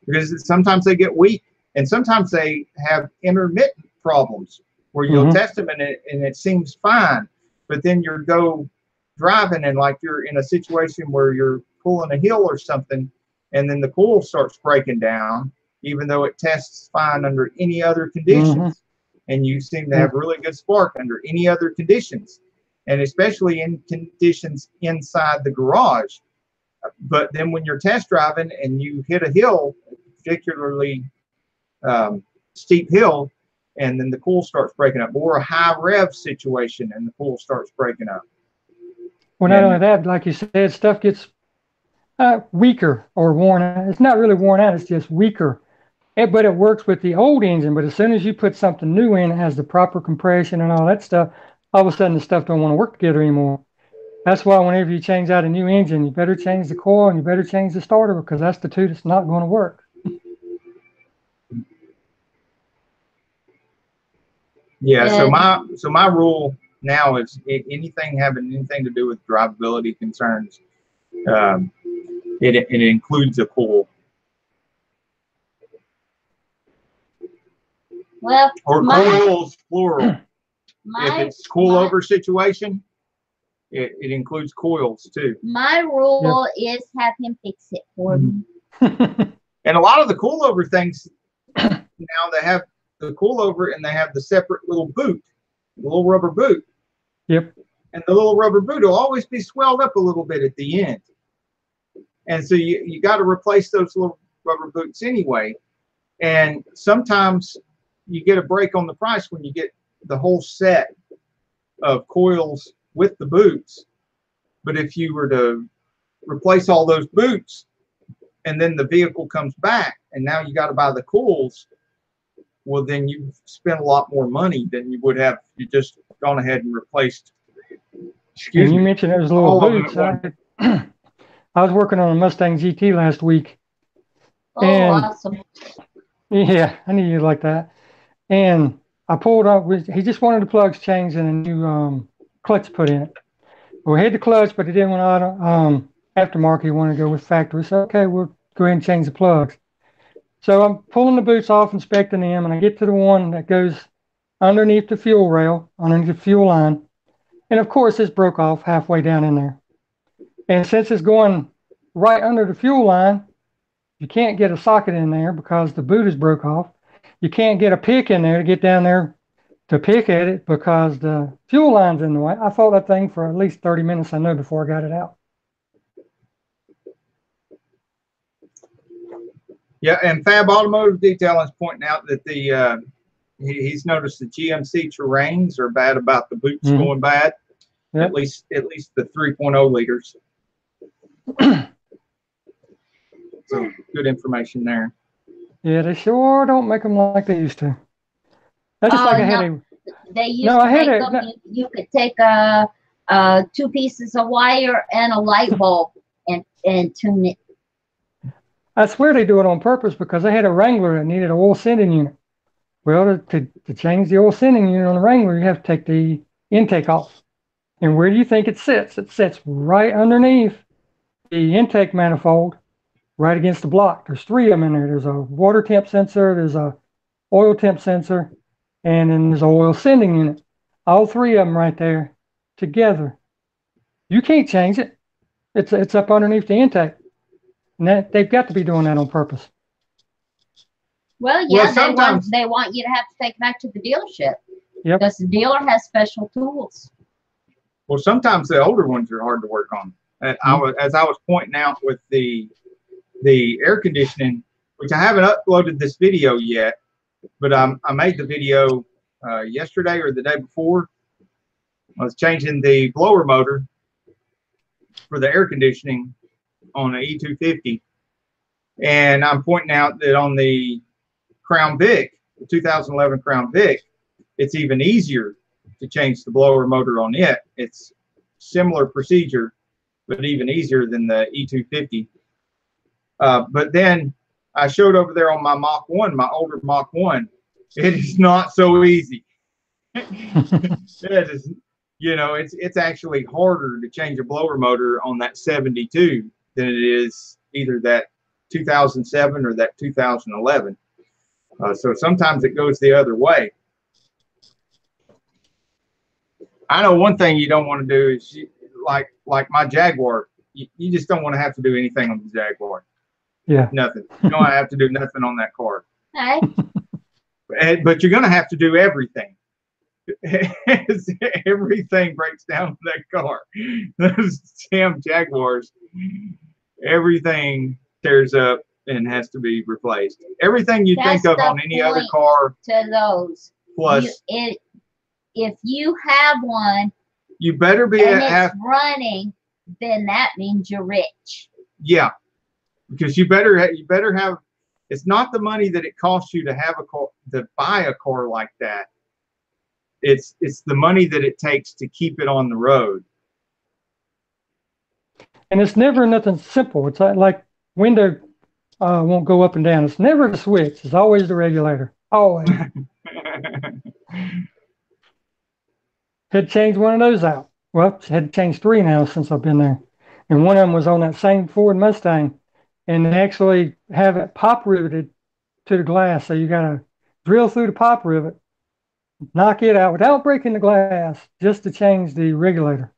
[SPEAKER 1] Because sometimes they get weak, and sometimes they have intermittent problems where you'll test them and it seems fine, but then you go driving and like you're in a situation where you're pulling a hill or something, and then the coil starts breaking down, even though it tests fine under any other conditions. And you seem to have really good spark under any other conditions, and especially in conditions inside the garage. But then when you're test driving and you hit a hill, particularly steep hill, and then the coil starts breaking up, or a high rev situation and the coil starts breaking up.
[SPEAKER 2] Well, not only that, like you said, stuff gets weaker or worn out. It's not really worn out, it's just weaker. But it works with the old engine. But as soon as you put something new in, it has the proper compression and all that stuff, all of a sudden the stuff don't want to work together anymore. That's why whenever you change out a new engine, you better change the coil and you better change the starter, because that's the two that's not going to work.
[SPEAKER 1] Yeah, so my rule now is anything having anything to do with drivability concerns, it includes a coil.
[SPEAKER 3] Well,
[SPEAKER 1] or coils, plural. If it's coilover situation, it includes coils too.
[SPEAKER 3] My rule is have him fix it for me.
[SPEAKER 1] And a lot of the coilover things now, they have the coilover and they have the separate little boot, the little rubber boot.
[SPEAKER 2] Yep.
[SPEAKER 1] And the little rubber boot will always be swelled up a little bit at the end. And so you got to replace those little rubber boots anyway. And sometimes you get a break on the price when you get the whole set of coils with the boots. But if you were to replace all those boots and then the vehicle comes back and now you got to buy the coils, well, then you spend a lot more money than you would have if you just gone ahead and replaced.
[SPEAKER 2] You mentioned those little boots. I was working on a Mustang GT last week.
[SPEAKER 3] Oh,
[SPEAKER 2] And
[SPEAKER 3] awesome.
[SPEAKER 2] yeah, I knew you'd like that. And I pulled up, he just wanted the plugs changed and a new clutch put in it. Well, we had the clutch, but he didn't want auto, aftermarket. He wanted to go with factory. So, okay, we'll go ahead and change the plugs. So I'm pulling the boots off, inspecting them, and I get to the one that goes underneath the fuel rail, underneath the fuel line. And of course, it's broke off halfway down in there. And since it's going right under the fuel line, you can't get a socket in there because the boot is broke off. You can't get a pick in there to get down there to pick at it because the fuel line's in the way. I fought that thing for at least 30 minutes, I know, before I got it out.
[SPEAKER 1] Yeah, and Fab Automotive Detailing is pointing out that the he's noticed the GMC terrains are bad about the boots going bad. Yep. At least the 3.0 liters. So good information there.
[SPEAKER 2] Yeah, they sure don't make them like they used to. That's just like I had a.
[SPEAKER 3] They used to make them. You could take two pieces of wire and a light bulb and tune it.
[SPEAKER 2] I swear they do it on purpose because I had a Wrangler that needed an oil sending unit. Well, to change the oil sending unit on the Wrangler, you have to take the intake off. And where do you think it sits? It sits right underneath the intake manifold, right against the block. There's three of them in there. There's a water temp sensor, there's a oil temp sensor, and then there's an oil sending unit. All three of them right there together. You can't change it. It's up underneath the intake. And they've got to be doing that on purpose.
[SPEAKER 3] Well, yeah, they want you to have to take it back to the dealership.
[SPEAKER 2] Yep.
[SPEAKER 3] Because the dealer has special tools.
[SPEAKER 1] Well, sometimes the older ones are hard to work on. As I was pointing out with the air conditioning, which I haven't uploaded this video yet, but I made the video yesterday or the day before. I was changing the blower motor for the air conditioning on an E250, and I'm pointing out that on the Crown Vic, the 2011 Crown Vic, it's even easier to change the blower motor on it. It's similar procedure, but even easier than the E250. But then I showed over there on my Mach 1, my older Mach 1, it is not so easy. It is, you know, it's actually harder to change a blower motor on that 72 than it is either that 2007 or that 2011. So sometimes it goes the other way. I know one thing you don't want to do is like my Jaguar. You just don't want to have to do anything on the Jaguar.
[SPEAKER 2] Yeah.
[SPEAKER 1] Nothing. You don't have to do nothing on that car.
[SPEAKER 3] Hey.
[SPEAKER 1] But you're going to have to do everything. Everything breaks down with that car. Those damn Jaguars, everything tears up and has to be replaced. Everything you think of on any other car.
[SPEAKER 3] To those.
[SPEAKER 1] Plus,
[SPEAKER 3] if you have one,
[SPEAKER 1] you better be
[SPEAKER 3] and it's running, then that means you're rich.
[SPEAKER 1] Yeah, because you better have. It's not the money that it costs you to have a car, to buy a car like that. It's the money that it takes to keep it on the road.
[SPEAKER 2] And it's never nothing simple. It's like window won't go up and down. It's never the switch. It's always the regulator. Always. Had changed one of those out. Well, had changed three now since I've been there. And one of them was on that same Ford Mustang. And they actually have it pop riveted to the glass. So you got to drill through the pop rivet, knock it out without breaking the glass, just to change the regulator.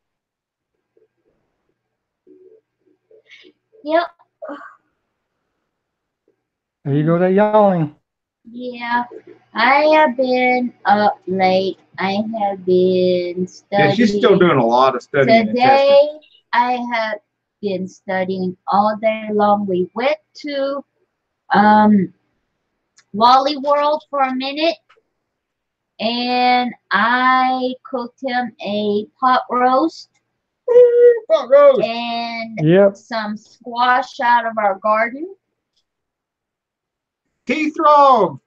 [SPEAKER 3] Yep.
[SPEAKER 2] There you go, that yawning.
[SPEAKER 3] Yeah, I have been up late. I have been studying.
[SPEAKER 1] Yeah, she's still doing a lot of studying.
[SPEAKER 3] Today, I have been studying all day long. We went to Wally World for a minute, and I cooked him a pot roast.
[SPEAKER 1] Pot roast.
[SPEAKER 3] And some squash out of our garden.
[SPEAKER 1] T-Throg.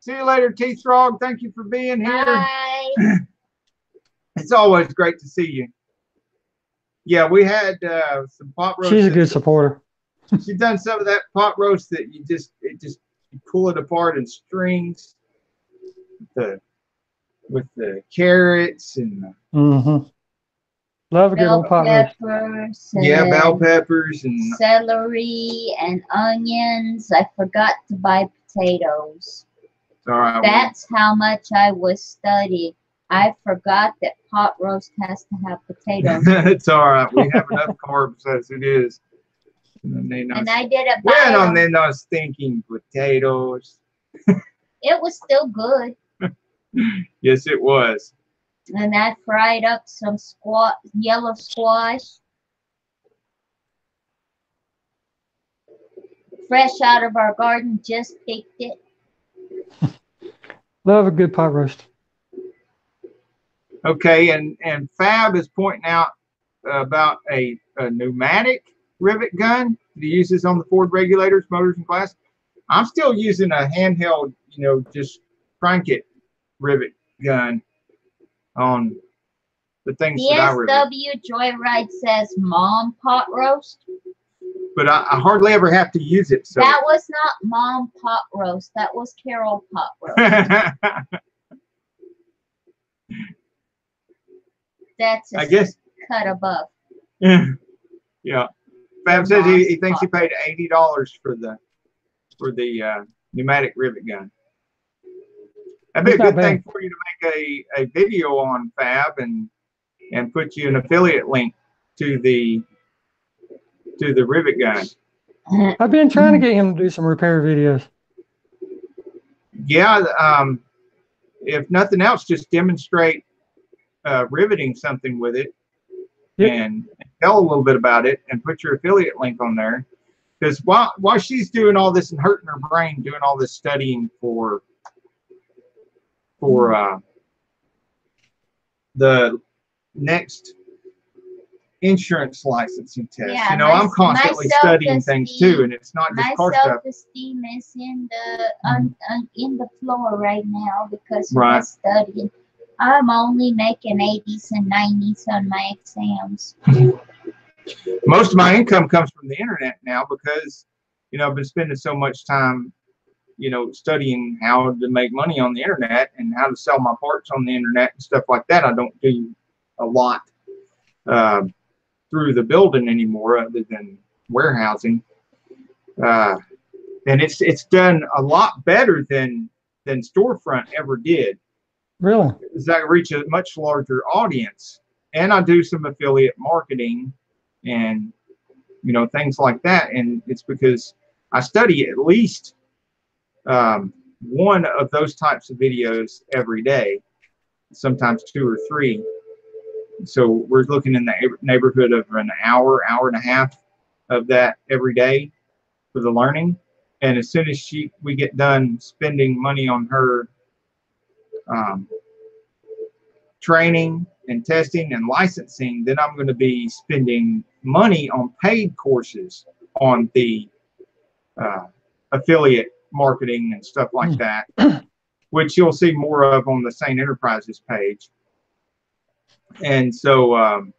[SPEAKER 1] See you later, T-Throg. Thank you for being here.
[SPEAKER 3] Bye.
[SPEAKER 1] It's always great to see you. Yeah, we had some pot roast.
[SPEAKER 2] She's a good supporter.
[SPEAKER 1] She's done some of that pot roast that you pull it apart in strings with the carrots and
[SPEAKER 2] Love a good old pot roast.
[SPEAKER 1] Yeah, bell peppers and
[SPEAKER 3] celery and onions. I forgot to buy potatoes.
[SPEAKER 1] All right,
[SPEAKER 3] that's how much I was studying. I forgot that pot roast has to have potatoes.
[SPEAKER 1] It's all right. We have enough carbs as it is.
[SPEAKER 3] And I did a
[SPEAKER 1] When on then those stinking potatoes.
[SPEAKER 3] It was still good.
[SPEAKER 1] Yes, it was.
[SPEAKER 3] And I fried up some yellow squash. Fresh out of our garden, just picked it.
[SPEAKER 2] Love a good pot roast.
[SPEAKER 1] Okay, and Fab is pointing out about a pneumatic rivet gun that uses on the Ford regulators, motors, and glass. I'm still using a handheld, just crank it rivet gun on the things that I rivet.
[SPEAKER 3] DSW Joyride says mom pot roast.
[SPEAKER 1] But I hardly ever have to use it. So
[SPEAKER 3] that was not mom pot roast. That was Carol pot roast. That's
[SPEAKER 1] I guess
[SPEAKER 3] cut above.
[SPEAKER 1] Yeah. Fab says he thinks he paid $80 for the pneumatic rivet gun. That'd be a good thing for you to make a video on, Fab, and put you an affiliate link to the rivet gun.
[SPEAKER 2] I've been trying to get him to do some repair videos.
[SPEAKER 1] Yeah, if nothing else, just demonstrate riveting something with it. Yep. And tell a little bit about it and put your affiliate link on there. Because while she's doing all this and hurting her brain doing all this studying for the next insurance licensing test, I'm constantly studying things too, and it's not just car stuff.
[SPEAKER 3] My self-esteem is in the floor right now because I'm studying. I'm only making 80s and 90s on my exams.
[SPEAKER 1] Most of my income comes from the internet now because, I've been spending so much time, studying how to make money on the internet and how to sell my parts on the internet and stuff like that. I don't do a lot through the building anymore other than warehousing. And it's done a lot better than Storefront ever did.
[SPEAKER 2] Really?
[SPEAKER 1] Because I reach a much larger audience, and I do some affiliate marketing and things like that. And it's because I study at least one of those types of videos every day, sometimes 2 or 3. So we're looking in the neighborhood of an hour and a half of that every day for the learning. And as soon as we get done spending money on her training and testing and licensing, then I'm going to be spending money on paid courses on the affiliate marketing and stuff like that, which you'll see more of on the Sane Enterprises page. And so, and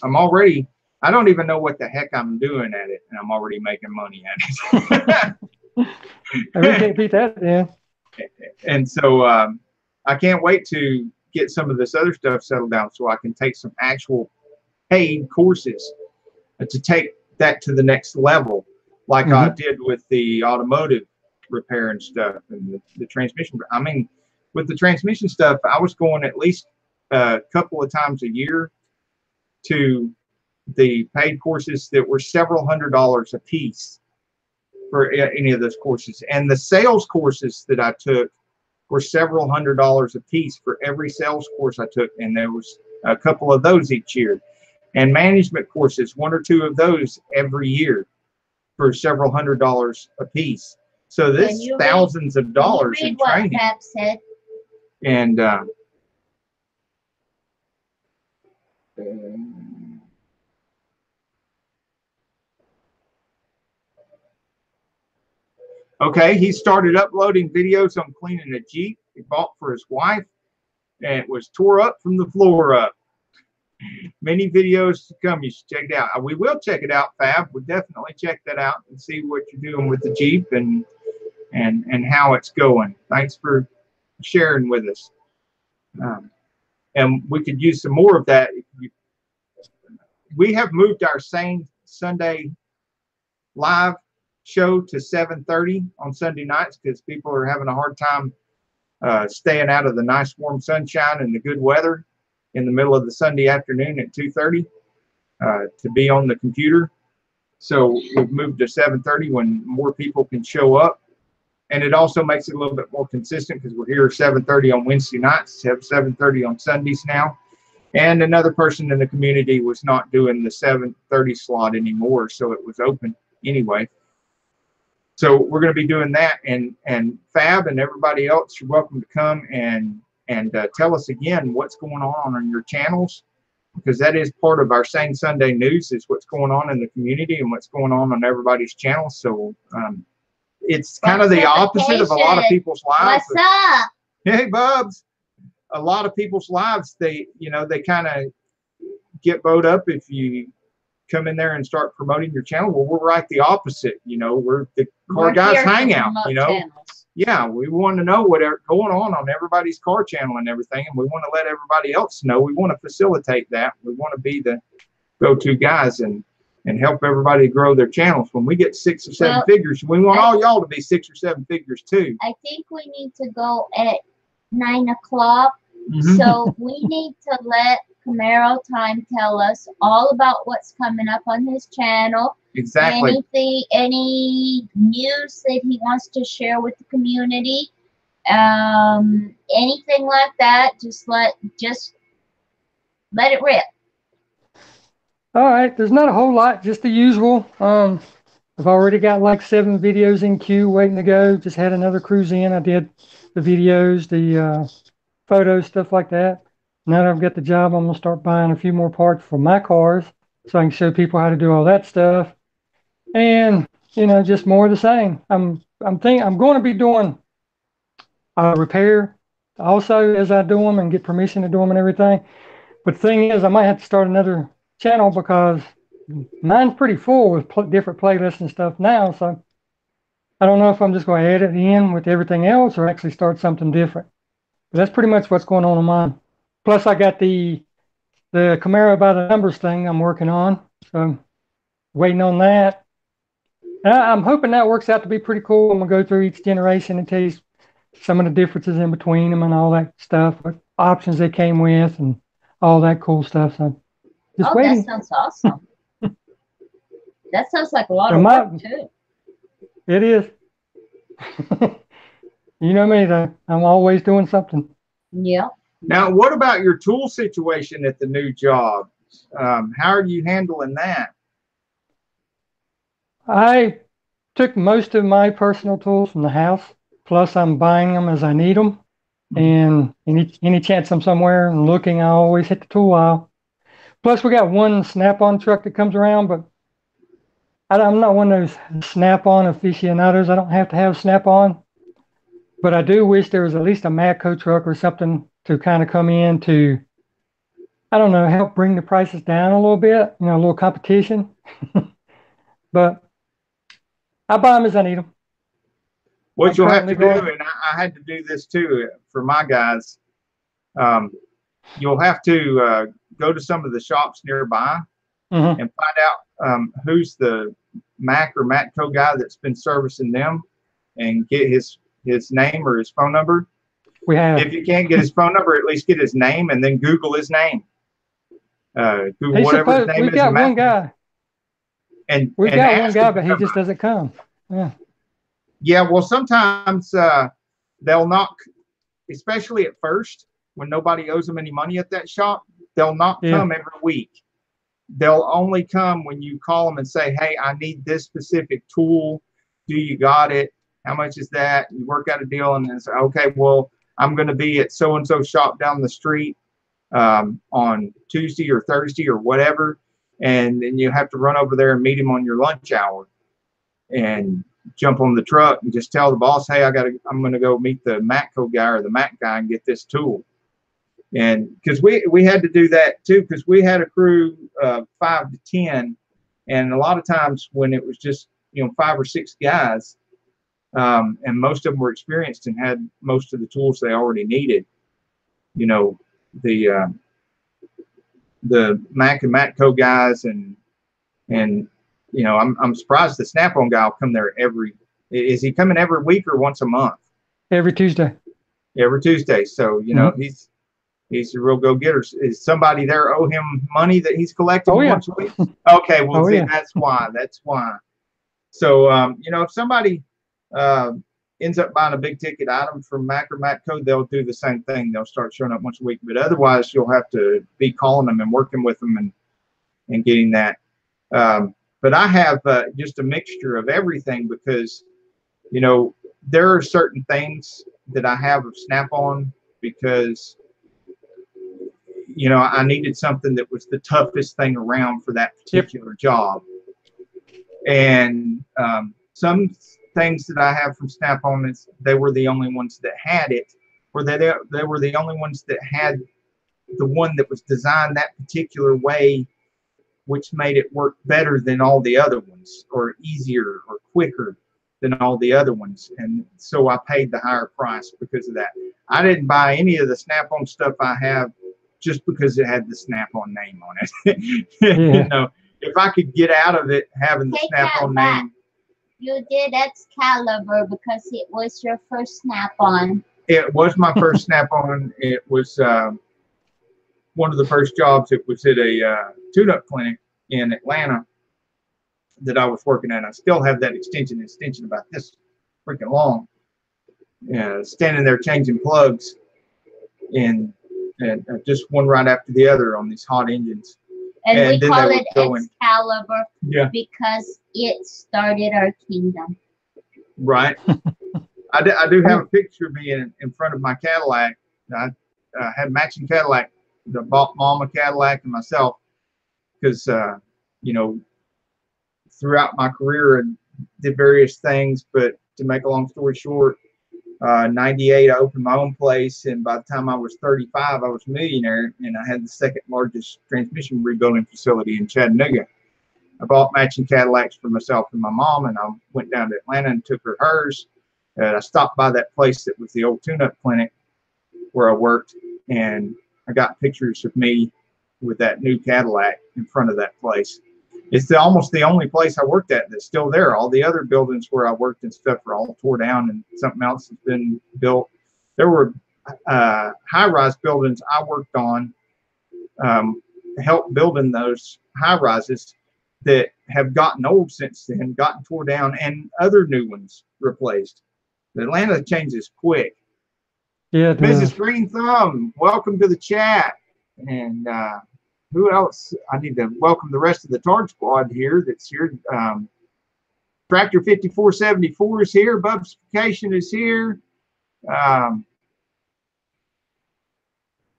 [SPEAKER 1] I'm already, I don't even know what the heck I'm doing at it, and I'm already making money at it.
[SPEAKER 2] I really can't beat that, yeah.
[SPEAKER 1] And so I can't wait to get some of this other stuff settled down so I can take some actual paid courses to take that to the next level, like I did with the automotive repair and stuff and the transmission. I mean, with the transmission stuff, I was going at least a couple of times a year to the paid courses that were several $100s a piece for any of those courses. And the sales courses that I took were several $100s a piece for every sales course I took. And there was a couple of those each year. And management courses, 1 or 2 of those every year for several $100s a piece. So this thousands of dollars in training.
[SPEAKER 3] What Pat said.
[SPEAKER 1] And okay, he started uploading videos on cleaning a Jeep he bought for his wife. and it was tore up from the floor up. Many videos to come. You should check it out. We will check it out, Fab. We'll definitely check that out and see what you're doing with the Jeep and how it's going. Thanks for sharing with us. And we could use some more of that. We have moved our Sane Sunday live show to 7:30 on Sunday nights because people are having a hard time staying out of the nice warm sunshine and the good weather in the middle of the Sunday afternoon at 2:30 to be on the computer. So we've moved to 7:30 when more people can show up. And it also makes it a little bit more consistent because we're here at 7:30 on Wednesday nights, 7:30 on Sundays now. And another person in the community was not doing the 7:30 slot anymore, so it was open anyway. So we're going to be doing that. And Fab and everybody else, you're welcome to come and tell us again what's going on your channels, because that is part of our Sane Sunday news, is what's going on in the community and what's going on everybody's channels. So it's kind of the opposite of a lot of people's lives.
[SPEAKER 3] What's up?
[SPEAKER 1] Hey, Bubs. A lot of people's lives, they kind of get bowed up if you come in there and start promoting your channel. Well, we're right the opposite. We're the car guys hangout,
[SPEAKER 3] channels.
[SPEAKER 1] Yeah, we want to know what's going on everybody's car channel and everything, and we want to let everybody else know. We want to facilitate that. We want to be the go-to guys and help everybody grow their channels. When we get 6 or 7 figures, we want all y'all to be 6 or 7 figures too.
[SPEAKER 3] I think we need to go at 9 o'clock. So we need to let Camaro Time tell us all about what's coming up on his channel.
[SPEAKER 1] Exactly.
[SPEAKER 3] Any news that he wants to share with the community, anything like that, just let it rip.
[SPEAKER 2] All right, there's not a whole lot, just the usual. I've already got like 7 videos in queue waiting to go. Just had another cruise in. I did the videos, the photos, stuff like that. Now that I've got the job, I'm gonna start buying a few more parts for my cars so I can show people how to do all that stuff. And just more of the same. I'm going to be doing repair also as I do them and get permission to do them and everything. But the thing is, I might have to start another channel because mine's pretty full with different playlists and stuff now. So I don't know if I'm just going to add it in with everything else or actually start something different. But that's pretty much what's going on mine. Plus, I got the Camaro by the numbers thing I'm working on. So waiting on that. And I'm hoping that works out to be pretty cool. I'm going to go through each generation and tell you some of the differences in between them and all that stuff, what options they came with and all that cool stuff. So just waiting.
[SPEAKER 3] That sounds awesome. That sounds like a lot of work too.
[SPEAKER 2] It is. You know me though. I'm always doing something.
[SPEAKER 3] Yeah.
[SPEAKER 1] Now, what about your tool situation at the new job? How are you handling that?
[SPEAKER 2] I took most of my personal tools from the house. Plus, I'm buying them as I need them. And any chance I'm somewhere and looking, I always hit the tool aisle. Plus, we got one Snap-on truck that comes around, but I'm not one of those Snap-on aficionados. I don't have to have Snap-on. But I do wish there was at least a Matco truck or something to kind of come in to, I don't know, help bring the prices down a little bit, a little competition. But I buy them as I need them.
[SPEAKER 1] What you'll have to do, and I had to do this too for my guys, you'll have to go to some of the shops nearby and find out who's the Mac or Matco guy that's been servicing them and get his name or his phone number. If you can't get his phone number, at least get his name and then Google his name. Google whatever his name is.
[SPEAKER 2] We've got one guy. We've got one guy, but he just doesn't come. Yeah.
[SPEAKER 1] Yeah, well, sometimes they'll not, especially at first, when nobody owes them any money at that shop, they'll not come every week. They'll only come when you call them and say, hey, I need this specific tool. Do you got it? How much is that? You work out a deal and then say, okay, well, I'm going to be at so-and-so shop down the street on Tuesday or Thursday or whatever. And then you have to run over there and meet him on your lunch hour and jump on the truck and just tell the boss, hey, I'm going to go meet the Matco guy or the Mac guy and get this tool. And because we had to do that too, because we had a crew of 5 to 10, and a lot of times when it was just 5 or 6 guys, and most of them were experienced and had most of the tools they already needed. The Mac and Matco guys, and I'm surprised the Snap-on guy will come there is he coming every week or once a month?
[SPEAKER 2] Every Tuesday.
[SPEAKER 1] Every Tuesday. So he's a real go-getter. Is somebody there owe him money that he's collecting once a week? Okay, well, that's why. That's why. So if somebody ends up buying a big ticket item from Mac or Matco, they'll do the same thing. They'll start showing up once a week. But otherwise, you'll have to be calling them and working with them and getting that. But I have just a mixture of everything because, there are certain things that I have of Snap-on because, I needed something that was the toughest thing around for that particular job. And some things that I have from Snap-on, they were the only ones that had it, or they were the only ones that had the one that was designed that particular way, which made it work better than all the other ones, or easier or quicker than all the other ones. And so I paid the higher price because of that. I didn't buy any of the Snap-on stuff I have just because it had the Snap-on name on it. If I could get out of it having the Snap-on name.
[SPEAKER 3] You did Excalibur because it was your first Snap-on.
[SPEAKER 1] It was my first Snap-on. It was one of the first jobs. It was at a tune-up clinic in Atlanta that I was working at. I still have that extension about this freaking long. Standing there changing plugs and just one right after the other on these hot engines.
[SPEAKER 3] And we call it Excalibur because it started our kingdom.
[SPEAKER 1] Right. I do have a picture of me in front of my Cadillac. I had matching Cadillac. I bought Mom a Cadillac and myself because, throughout my career and did various things. But to make a long story short, 98, I opened my own place, and by the time I was 35, I was a millionaire, and I had the second largest transmission rebuilding facility in Chattanooga. I bought matching Cadillacs for myself and my mom, and I went down to Atlanta and took her hers. I stopped by that place that was the old tune-up clinic where I worked, and I got pictures of me with that new Cadillac in front of that place. It's almost the only place I worked at that's still there. All the other buildings where I worked and stuff are all tore down and something else has been built. There were high-rise buildings I worked on, helped building those high-rises that have gotten old since then, gotten tore down, and other new ones replaced. Atlanta changes quick.
[SPEAKER 2] Yeah,
[SPEAKER 1] Mrs. Green Thumb, welcome to the chat. And who else? I need to welcome the rest of the Tard Squad here that's here. Tractor 5474 is here. Bubsification is here.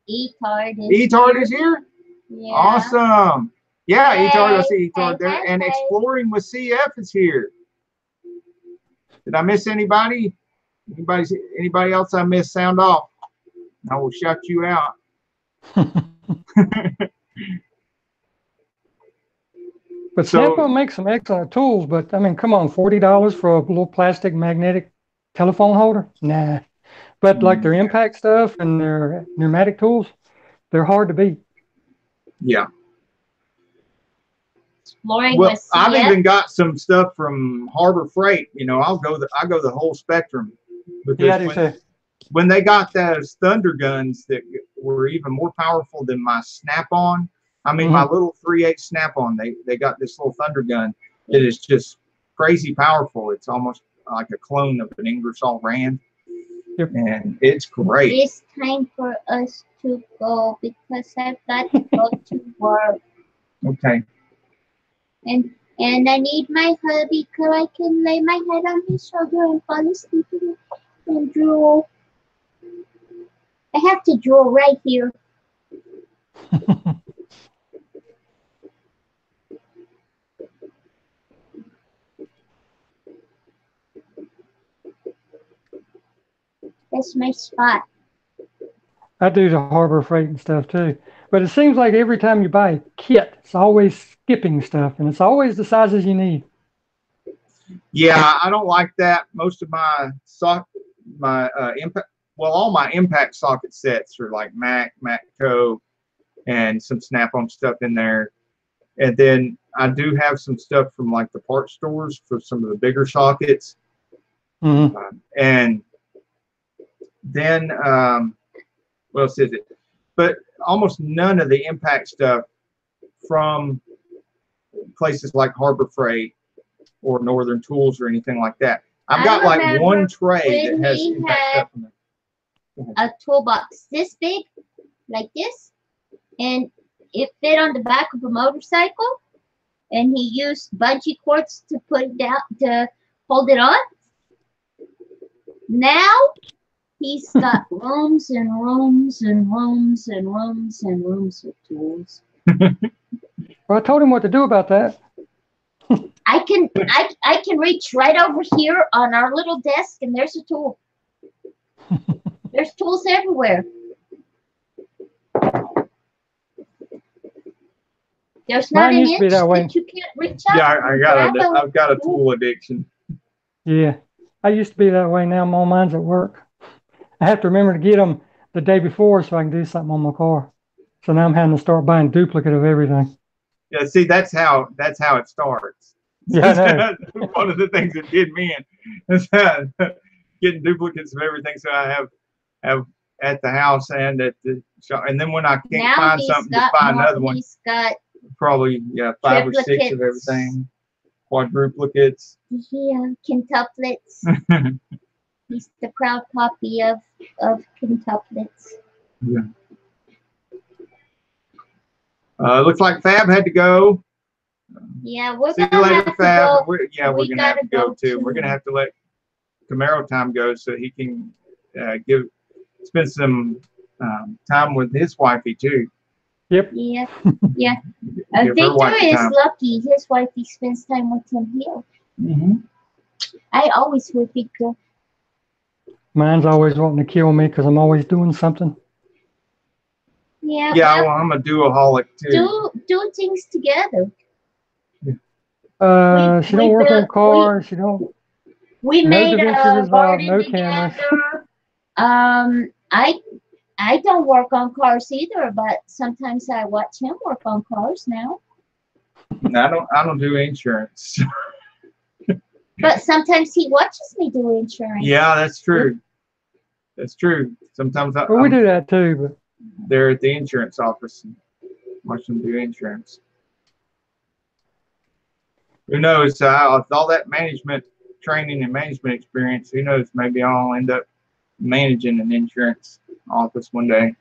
[SPEAKER 1] E-Tard is here?
[SPEAKER 3] Yeah.
[SPEAKER 1] Awesome. Yeah,
[SPEAKER 3] Hey,
[SPEAKER 1] E-Tard, I see E-Tard there.
[SPEAKER 3] hey,
[SPEAKER 1] And
[SPEAKER 3] hey.
[SPEAKER 1] Exploring with CF is here. Did I miss anybody? Anybody else I missed? Sound off. I will shout you out.
[SPEAKER 2] But Snap-on makes some excellent tools, but I mean, come on, $40 for a little plastic magnetic telephone holder? Nah. But like their impact stuff and their pneumatic tools, they're hard to beat.
[SPEAKER 1] Yeah.
[SPEAKER 3] Exploring
[SPEAKER 1] Well,
[SPEAKER 3] with
[SPEAKER 1] I've
[SPEAKER 3] CF.
[SPEAKER 1] even got some stuff from Harbor Freight. I go the whole spectrum. Because when they got those Thunder guns that were even more powerful than my Snap-on, I mean, my little 3/8 Snap-on, they got this little Thunder gun that is just crazy powerful. It's almost like a clone of an Ingersoll Rand.
[SPEAKER 2] Yep.
[SPEAKER 1] And it's great.
[SPEAKER 3] It's time for us to go because I've got to go to work.
[SPEAKER 1] Okay.
[SPEAKER 3] And I need my hubby so I can lay my head on his shoulder and fall asleep and drool. I have to drool right here. That's my spot.
[SPEAKER 2] I do the Harbor Freight and stuff too. But it seems like every time you buy a kit, it's always skipping stuff, and it's always the sizes you need.
[SPEAKER 1] Yeah, I don't like that. Most of my impact, well, all my impact socket sets are like Matco, and some Snap-on stuff in there. And then I do have some stuff from like the parts stores for some of the bigger sockets.
[SPEAKER 2] Mm-hmm.
[SPEAKER 1] And then what else is it? But almost none of the impact stuff from places like Harbor Freight or Northern Tools or anything like that. I've got like one tray that has impact stuff in it.
[SPEAKER 3] A toolbox this big, like this, and it fit on the back of a motorcycle, and he used bungee cords to put it down to hold it on. Now he's got rooms and rooms and rooms and rooms and rooms of tools.
[SPEAKER 2] Well, I told him what to do about that.
[SPEAKER 3] I can reach right over here on our little desk, and there's a tool. There's tools everywhere. There's not an inch that you can't reach up.
[SPEAKER 1] Yeah, I've got a tool addiction.
[SPEAKER 2] Yeah, I used to be that way. Now all mine's at work. I have to remember to get them the day before so I can do something on my car. So now I'm having to start buying duplicate of everything.
[SPEAKER 1] Yeah, see, that's how it starts.
[SPEAKER 2] Yeah,
[SPEAKER 1] one of the things that did me in is getting duplicates of everything, so I have at the house and at the shop. And then when I can't find something, just buy another one.
[SPEAKER 3] He's got
[SPEAKER 1] probably 5 or 6 of everything. Quadruplicates.
[SPEAKER 3] Yeah, quintuplets. He's the proud copy of quintuplets.
[SPEAKER 1] Yeah. Looks like Fab had to go.
[SPEAKER 3] Yeah, we're
[SPEAKER 1] See you later, Fab. We're gonna have to go too. We're gonna have to let Camaro Time go so he can spend some time with his wifey too.
[SPEAKER 2] Yep.
[SPEAKER 3] Yeah. Yeah. Victor is lucky. His wifey spends time with him here.
[SPEAKER 1] Mm-hmm.
[SPEAKER 3] I always would be good.
[SPEAKER 2] Mine's always wanting to kill me because I'm always doing something.
[SPEAKER 3] Yeah.
[SPEAKER 1] Yeah, well, I'm a duoholic too.
[SPEAKER 3] Do things together.
[SPEAKER 2] She don't work on cars. She don't.
[SPEAKER 3] We made a garden
[SPEAKER 2] together.
[SPEAKER 3] I don't work on cars either, but sometimes I watch him work on cars now.
[SPEAKER 1] I don't do insurance.
[SPEAKER 3] But sometimes he watches me do insurance.
[SPEAKER 1] Yeah, that's true. That's true. Sometimes
[SPEAKER 2] we do that too, but
[SPEAKER 1] they're at the insurance office and watch them do insurance. Who knows? With all that management training and management experience, who knows? Maybe I'll end up managing an insurance office one day.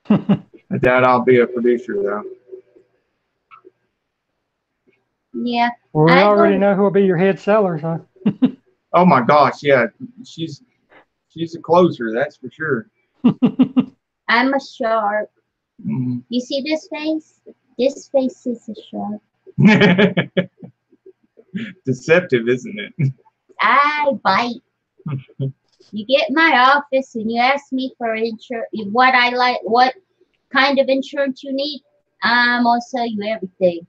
[SPEAKER 1] I doubt I'll be a producer though.
[SPEAKER 3] Yeah.
[SPEAKER 2] Well, we already know who will be your head sellers, huh?
[SPEAKER 1] Oh my gosh, yeah. She's a closer, that's for sure.
[SPEAKER 3] I'm a shark.
[SPEAKER 1] Mm-hmm.
[SPEAKER 3] You see this face? This face is a shark.
[SPEAKER 1] Deceptive, isn't it?
[SPEAKER 3] I bite. You get in my office and you ask me for insurance, what kind of insurance you need. I'm gonna sell you everything.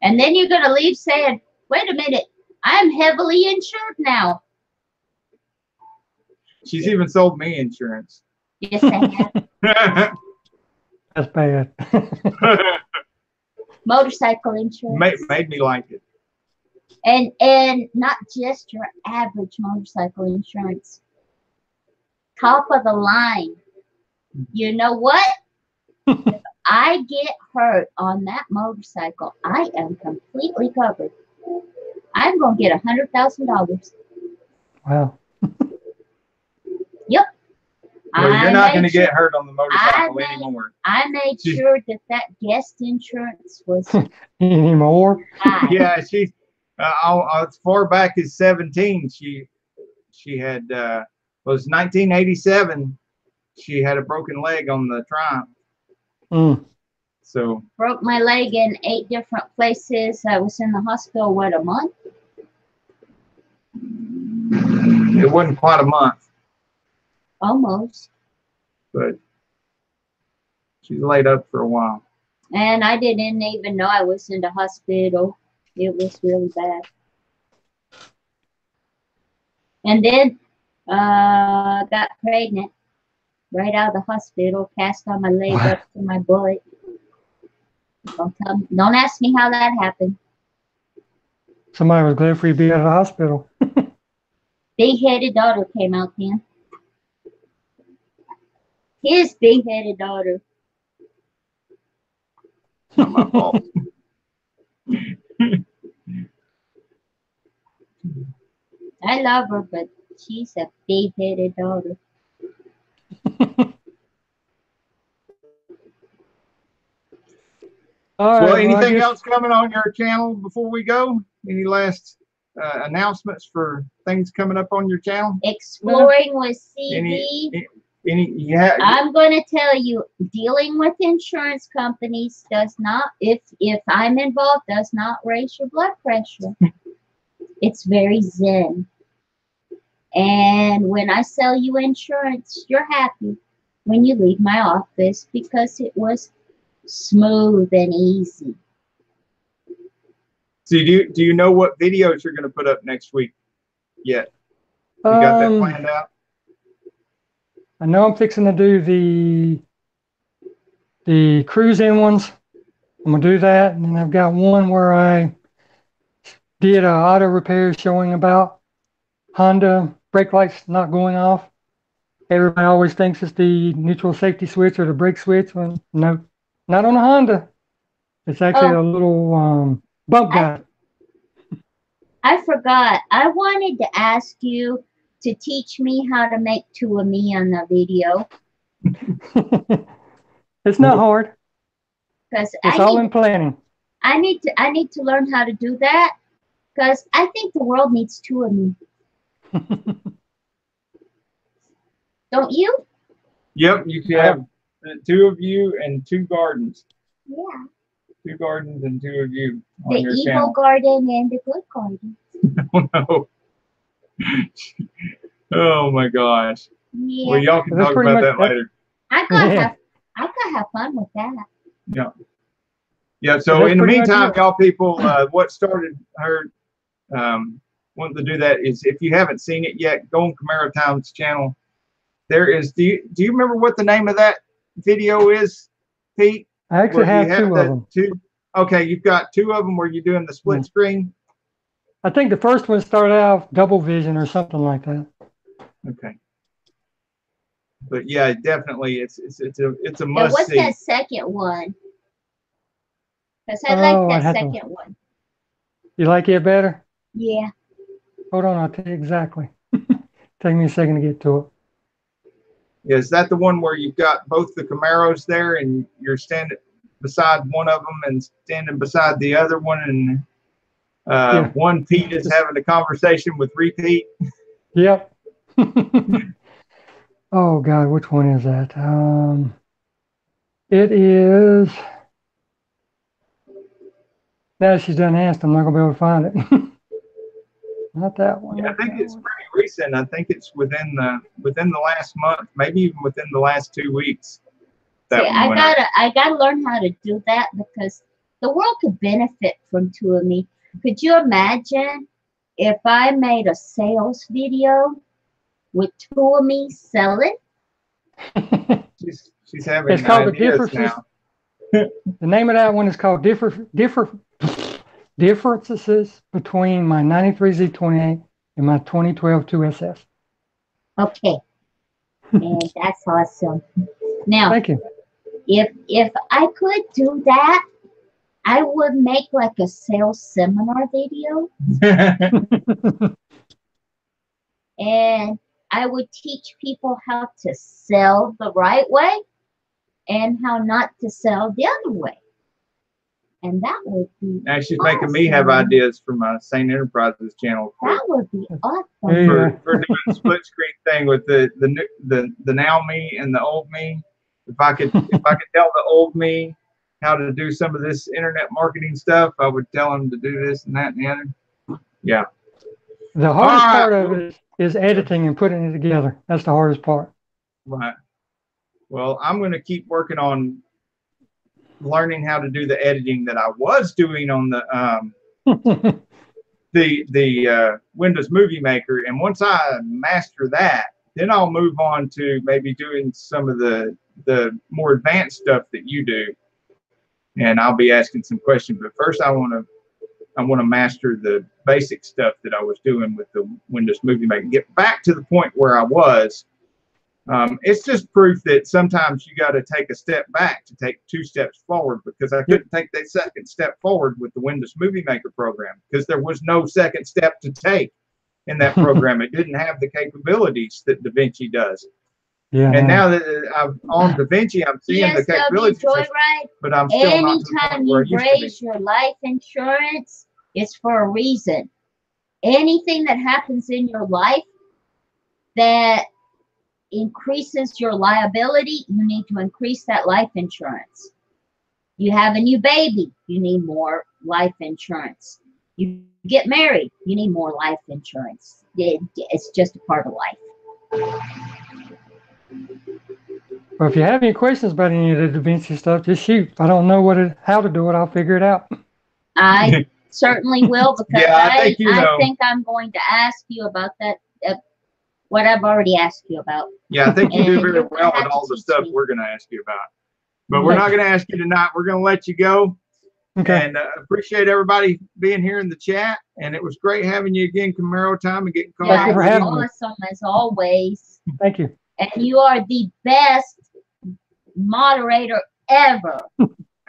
[SPEAKER 3] And then you're gonna leave saying, "Wait a minute, I'm heavily insured now."
[SPEAKER 1] She's even sold me insurance.
[SPEAKER 3] Yes, I have.
[SPEAKER 2] That's bad.
[SPEAKER 3] Motorcycle insurance.
[SPEAKER 1] Made me like it.
[SPEAKER 3] And not just your average motorcycle insurance. Top of the line. You know what? If I get hurt on that motorcycle, I am completely covered. I'm going to get $100,000.
[SPEAKER 2] Wow.
[SPEAKER 3] Yep.
[SPEAKER 1] Well, you're not going to get hurt on the motorcycle anymore.
[SPEAKER 3] I made sure that guest insurance was
[SPEAKER 2] anymore.
[SPEAKER 3] high.
[SPEAKER 1] Yeah, she. As far back as 17, she had was 1987. She had a broken leg on the Triumph.
[SPEAKER 2] Mm.
[SPEAKER 1] So
[SPEAKER 3] broke my leg in 8 different places. I was in the hospital a month.
[SPEAKER 1] It wasn't quite a month.
[SPEAKER 3] Almost.
[SPEAKER 1] but she's laid up for a while.
[SPEAKER 3] And I didn't even know I was in the hospital. It was really bad. And then got pregnant right out of the hospital, cast on my leg up to my butt. Don't ask me how that happened.
[SPEAKER 2] Somebody was glad for you to be out of the hospital.
[SPEAKER 3] Big-headed daughter came out then. His big-headed daughter.
[SPEAKER 1] Not my fault.
[SPEAKER 3] I love her, but she's a big-headed daughter.
[SPEAKER 2] All right,
[SPEAKER 1] Well, anything
[SPEAKER 2] I guess,
[SPEAKER 1] else coming on your channel before we go? Any last announcements for things coming up on your channel?
[SPEAKER 3] Exploring with CD.
[SPEAKER 1] Yeah.
[SPEAKER 3] I'm going to tell you, dealing with insurance companies does not, if I'm involved, does not raise your blood pressure. It's very zen. And when I sell you insurance, you're happy when you leave my office because it was smooth and easy.
[SPEAKER 1] So do you know what videos you're going to put up next week yet? You got that planned out?
[SPEAKER 2] I know I'm fixing to do the cruise-in ones. I'm gonna do that, and then I've got one where I did a auto repair showing about Honda brake lights not going off. Everybody always thinks it's the neutral safety switch or the brake switch. Well, no, not on a Honda. It's actually a little bump guide.
[SPEAKER 3] I forgot. I wanted to ask you to teach me how to make two of me on the video.
[SPEAKER 2] It's not hard.
[SPEAKER 3] Because
[SPEAKER 2] it's all in planning.
[SPEAKER 3] I need to learn how to do that because I think the world needs two of me. Don't you?
[SPEAKER 1] Yep, you can have two of you and two gardens.
[SPEAKER 3] Yeah.
[SPEAKER 1] Two gardens and two of you on
[SPEAKER 3] the
[SPEAKER 1] your
[SPEAKER 3] evil
[SPEAKER 1] channel.
[SPEAKER 3] garden and the good garden.
[SPEAKER 1] Oh no. Oh my gosh.
[SPEAKER 3] Yeah.
[SPEAKER 1] Well, y'all can talk about that later.
[SPEAKER 3] I gotta have fun with that.
[SPEAKER 1] Yeah. Yeah. So in the meantime, y'all people, what started her wanting to do that is if you haven't seen it yet, go on Camaro Time's channel. There is. Do you remember what the name of that video is, Pete?
[SPEAKER 2] I actually have two of them.
[SPEAKER 1] Okay, you've got two of them where you're doing the split screen.
[SPEAKER 2] I think the first one started out double vision or something like that.
[SPEAKER 1] Okay. But yeah, definitely, it's a must
[SPEAKER 3] what's
[SPEAKER 1] see.
[SPEAKER 3] That second one? Because I like that second one.
[SPEAKER 2] You like it better?
[SPEAKER 3] Yeah.
[SPEAKER 2] Hold on, I'll tell you exactly. Take me a second to get to it.
[SPEAKER 1] Yeah, is that the one where you've got both the Camaros there and you're standing beside one of them and standing beside the other one, and one Pete is having a conversation with Repeat?
[SPEAKER 2] Yep. Oh God, which one is that? It is. Now she's done asked, I'm not gonna be able to find it. Not that one.
[SPEAKER 1] Yeah, I think it's pretty recent. I think it's within the last month, maybe even within the last 2 weeks.
[SPEAKER 3] I gotta learn how to do that because the world could benefit from two of me. Could you imagine if I made a sales video with two of me selling?
[SPEAKER 1] She's having
[SPEAKER 2] it's called
[SPEAKER 1] ideas now.
[SPEAKER 2] The name of that one is called Differences Between My 93 Z28 and My 2012 2SS.
[SPEAKER 3] Okay. And that's awesome. Now,
[SPEAKER 2] thank you.
[SPEAKER 3] If I could do that, I would make like a sales seminar video. And I would teach people how to sell the right way and how not to sell the other way. And that would be
[SPEAKER 1] Now she's making me have ideas for my Sane Enterprises channel.
[SPEAKER 3] That would be awesome.
[SPEAKER 1] For doing a split screen thing with the now me and the old me. If I could tell the old me how to do some of this internet marketing stuff, I would tell him to do this and that and the other. Yeah.
[SPEAKER 2] The hardest part of it is editing and putting it together. That's the hardest part.
[SPEAKER 1] Right. Well, I'm going to keep working on learning how to do the editing that I was doing on the Windows Movie Maker, and once I master that, then I'll move on to maybe doing some of the more advanced stuff that you do, and I'll be asking some questions. But first, I want to master the basic stuff that I was doing with the Windows Movie Maker. Get back to the point where I was. It's just proof that sometimes you got to take a step back to take 2 steps forward, because I couldn't take that second step forward with the Windows Movie Maker program because there was no second step to take in that program. It didn't have the capabilities that DaVinci does.
[SPEAKER 2] Yeah.
[SPEAKER 1] And now that I'm on DaVinci, I'm seeing the capabilities, but I'm still not to the point where I used to be.
[SPEAKER 3] Anytime you raise your life insurance, it's for a reason. Anything that happens in your life that increases your liability, you need to increase that life insurance. You have a new baby, you need more life insurance. You get married, you need more life insurance. It's just a part of life.
[SPEAKER 2] Well, if you have any questions about any of the DaVinci stuff, just shoot. If I don't know how to do it, I'll figure it out.
[SPEAKER 3] I certainly will, because
[SPEAKER 1] Yeah,
[SPEAKER 3] I think I'm going to ask you about that. What I've already asked you about.
[SPEAKER 1] Yeah, I think you do very well with all the stuff we're going to ask you about. But we're not going to ask you tonight. We're going to let you go.
[SPEAKER 2] Okay.
[SPEAKER 1] And appreciate everybody being here in the chat. And it was great having you again, Camaro Time, and getting called.
[SPEAKER 2] Thank you for having me.
[SPEAKER 3] Awesome as always.
[SPEAKER 2] Thank you.
[SPEAKER 3] And you are the best moderator ever.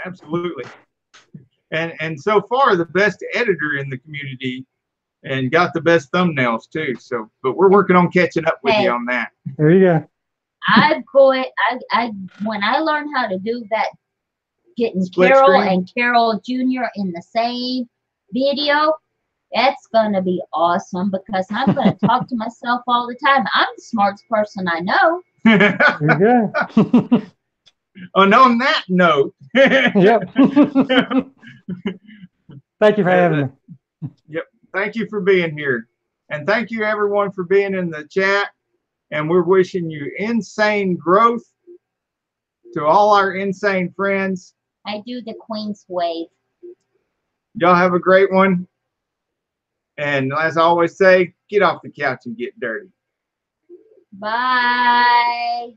[SPEAKER 1] Absolutely. And so far, the best editor in the community. And got the best thumbnails too. So, but we're working on catching up with you on that.
[SPEAKER 2] There you go.
[SPEAKER 3] When I learned how to do that, getting
[SPEAKER 1] Split
[SPEAKER 3] Carol
[SPEAKER 1] screen.
[SPEAKER 3] and Carol Jr. in the same video, that's gonna be awesome, because I'm gonna talk to myself all the time. I'm the smartest person I know.
[SPEAKER 2] There you go.
[SPEAKER 1] And on that note,
[SPEAKER 2] Yep. Thank you for having me.
[SPEAKER 1] Yep. Thank you for being here. And thank you everyone for being in the chat. And we're wishing you insane growth to all our insane friends.
[SPEAKER 3] I do the Queen's wave.
[SPEAKER 1] Y'all have a great one. And as I always say, get off the couch and get dirty.
[SPEAKER 3] Bye.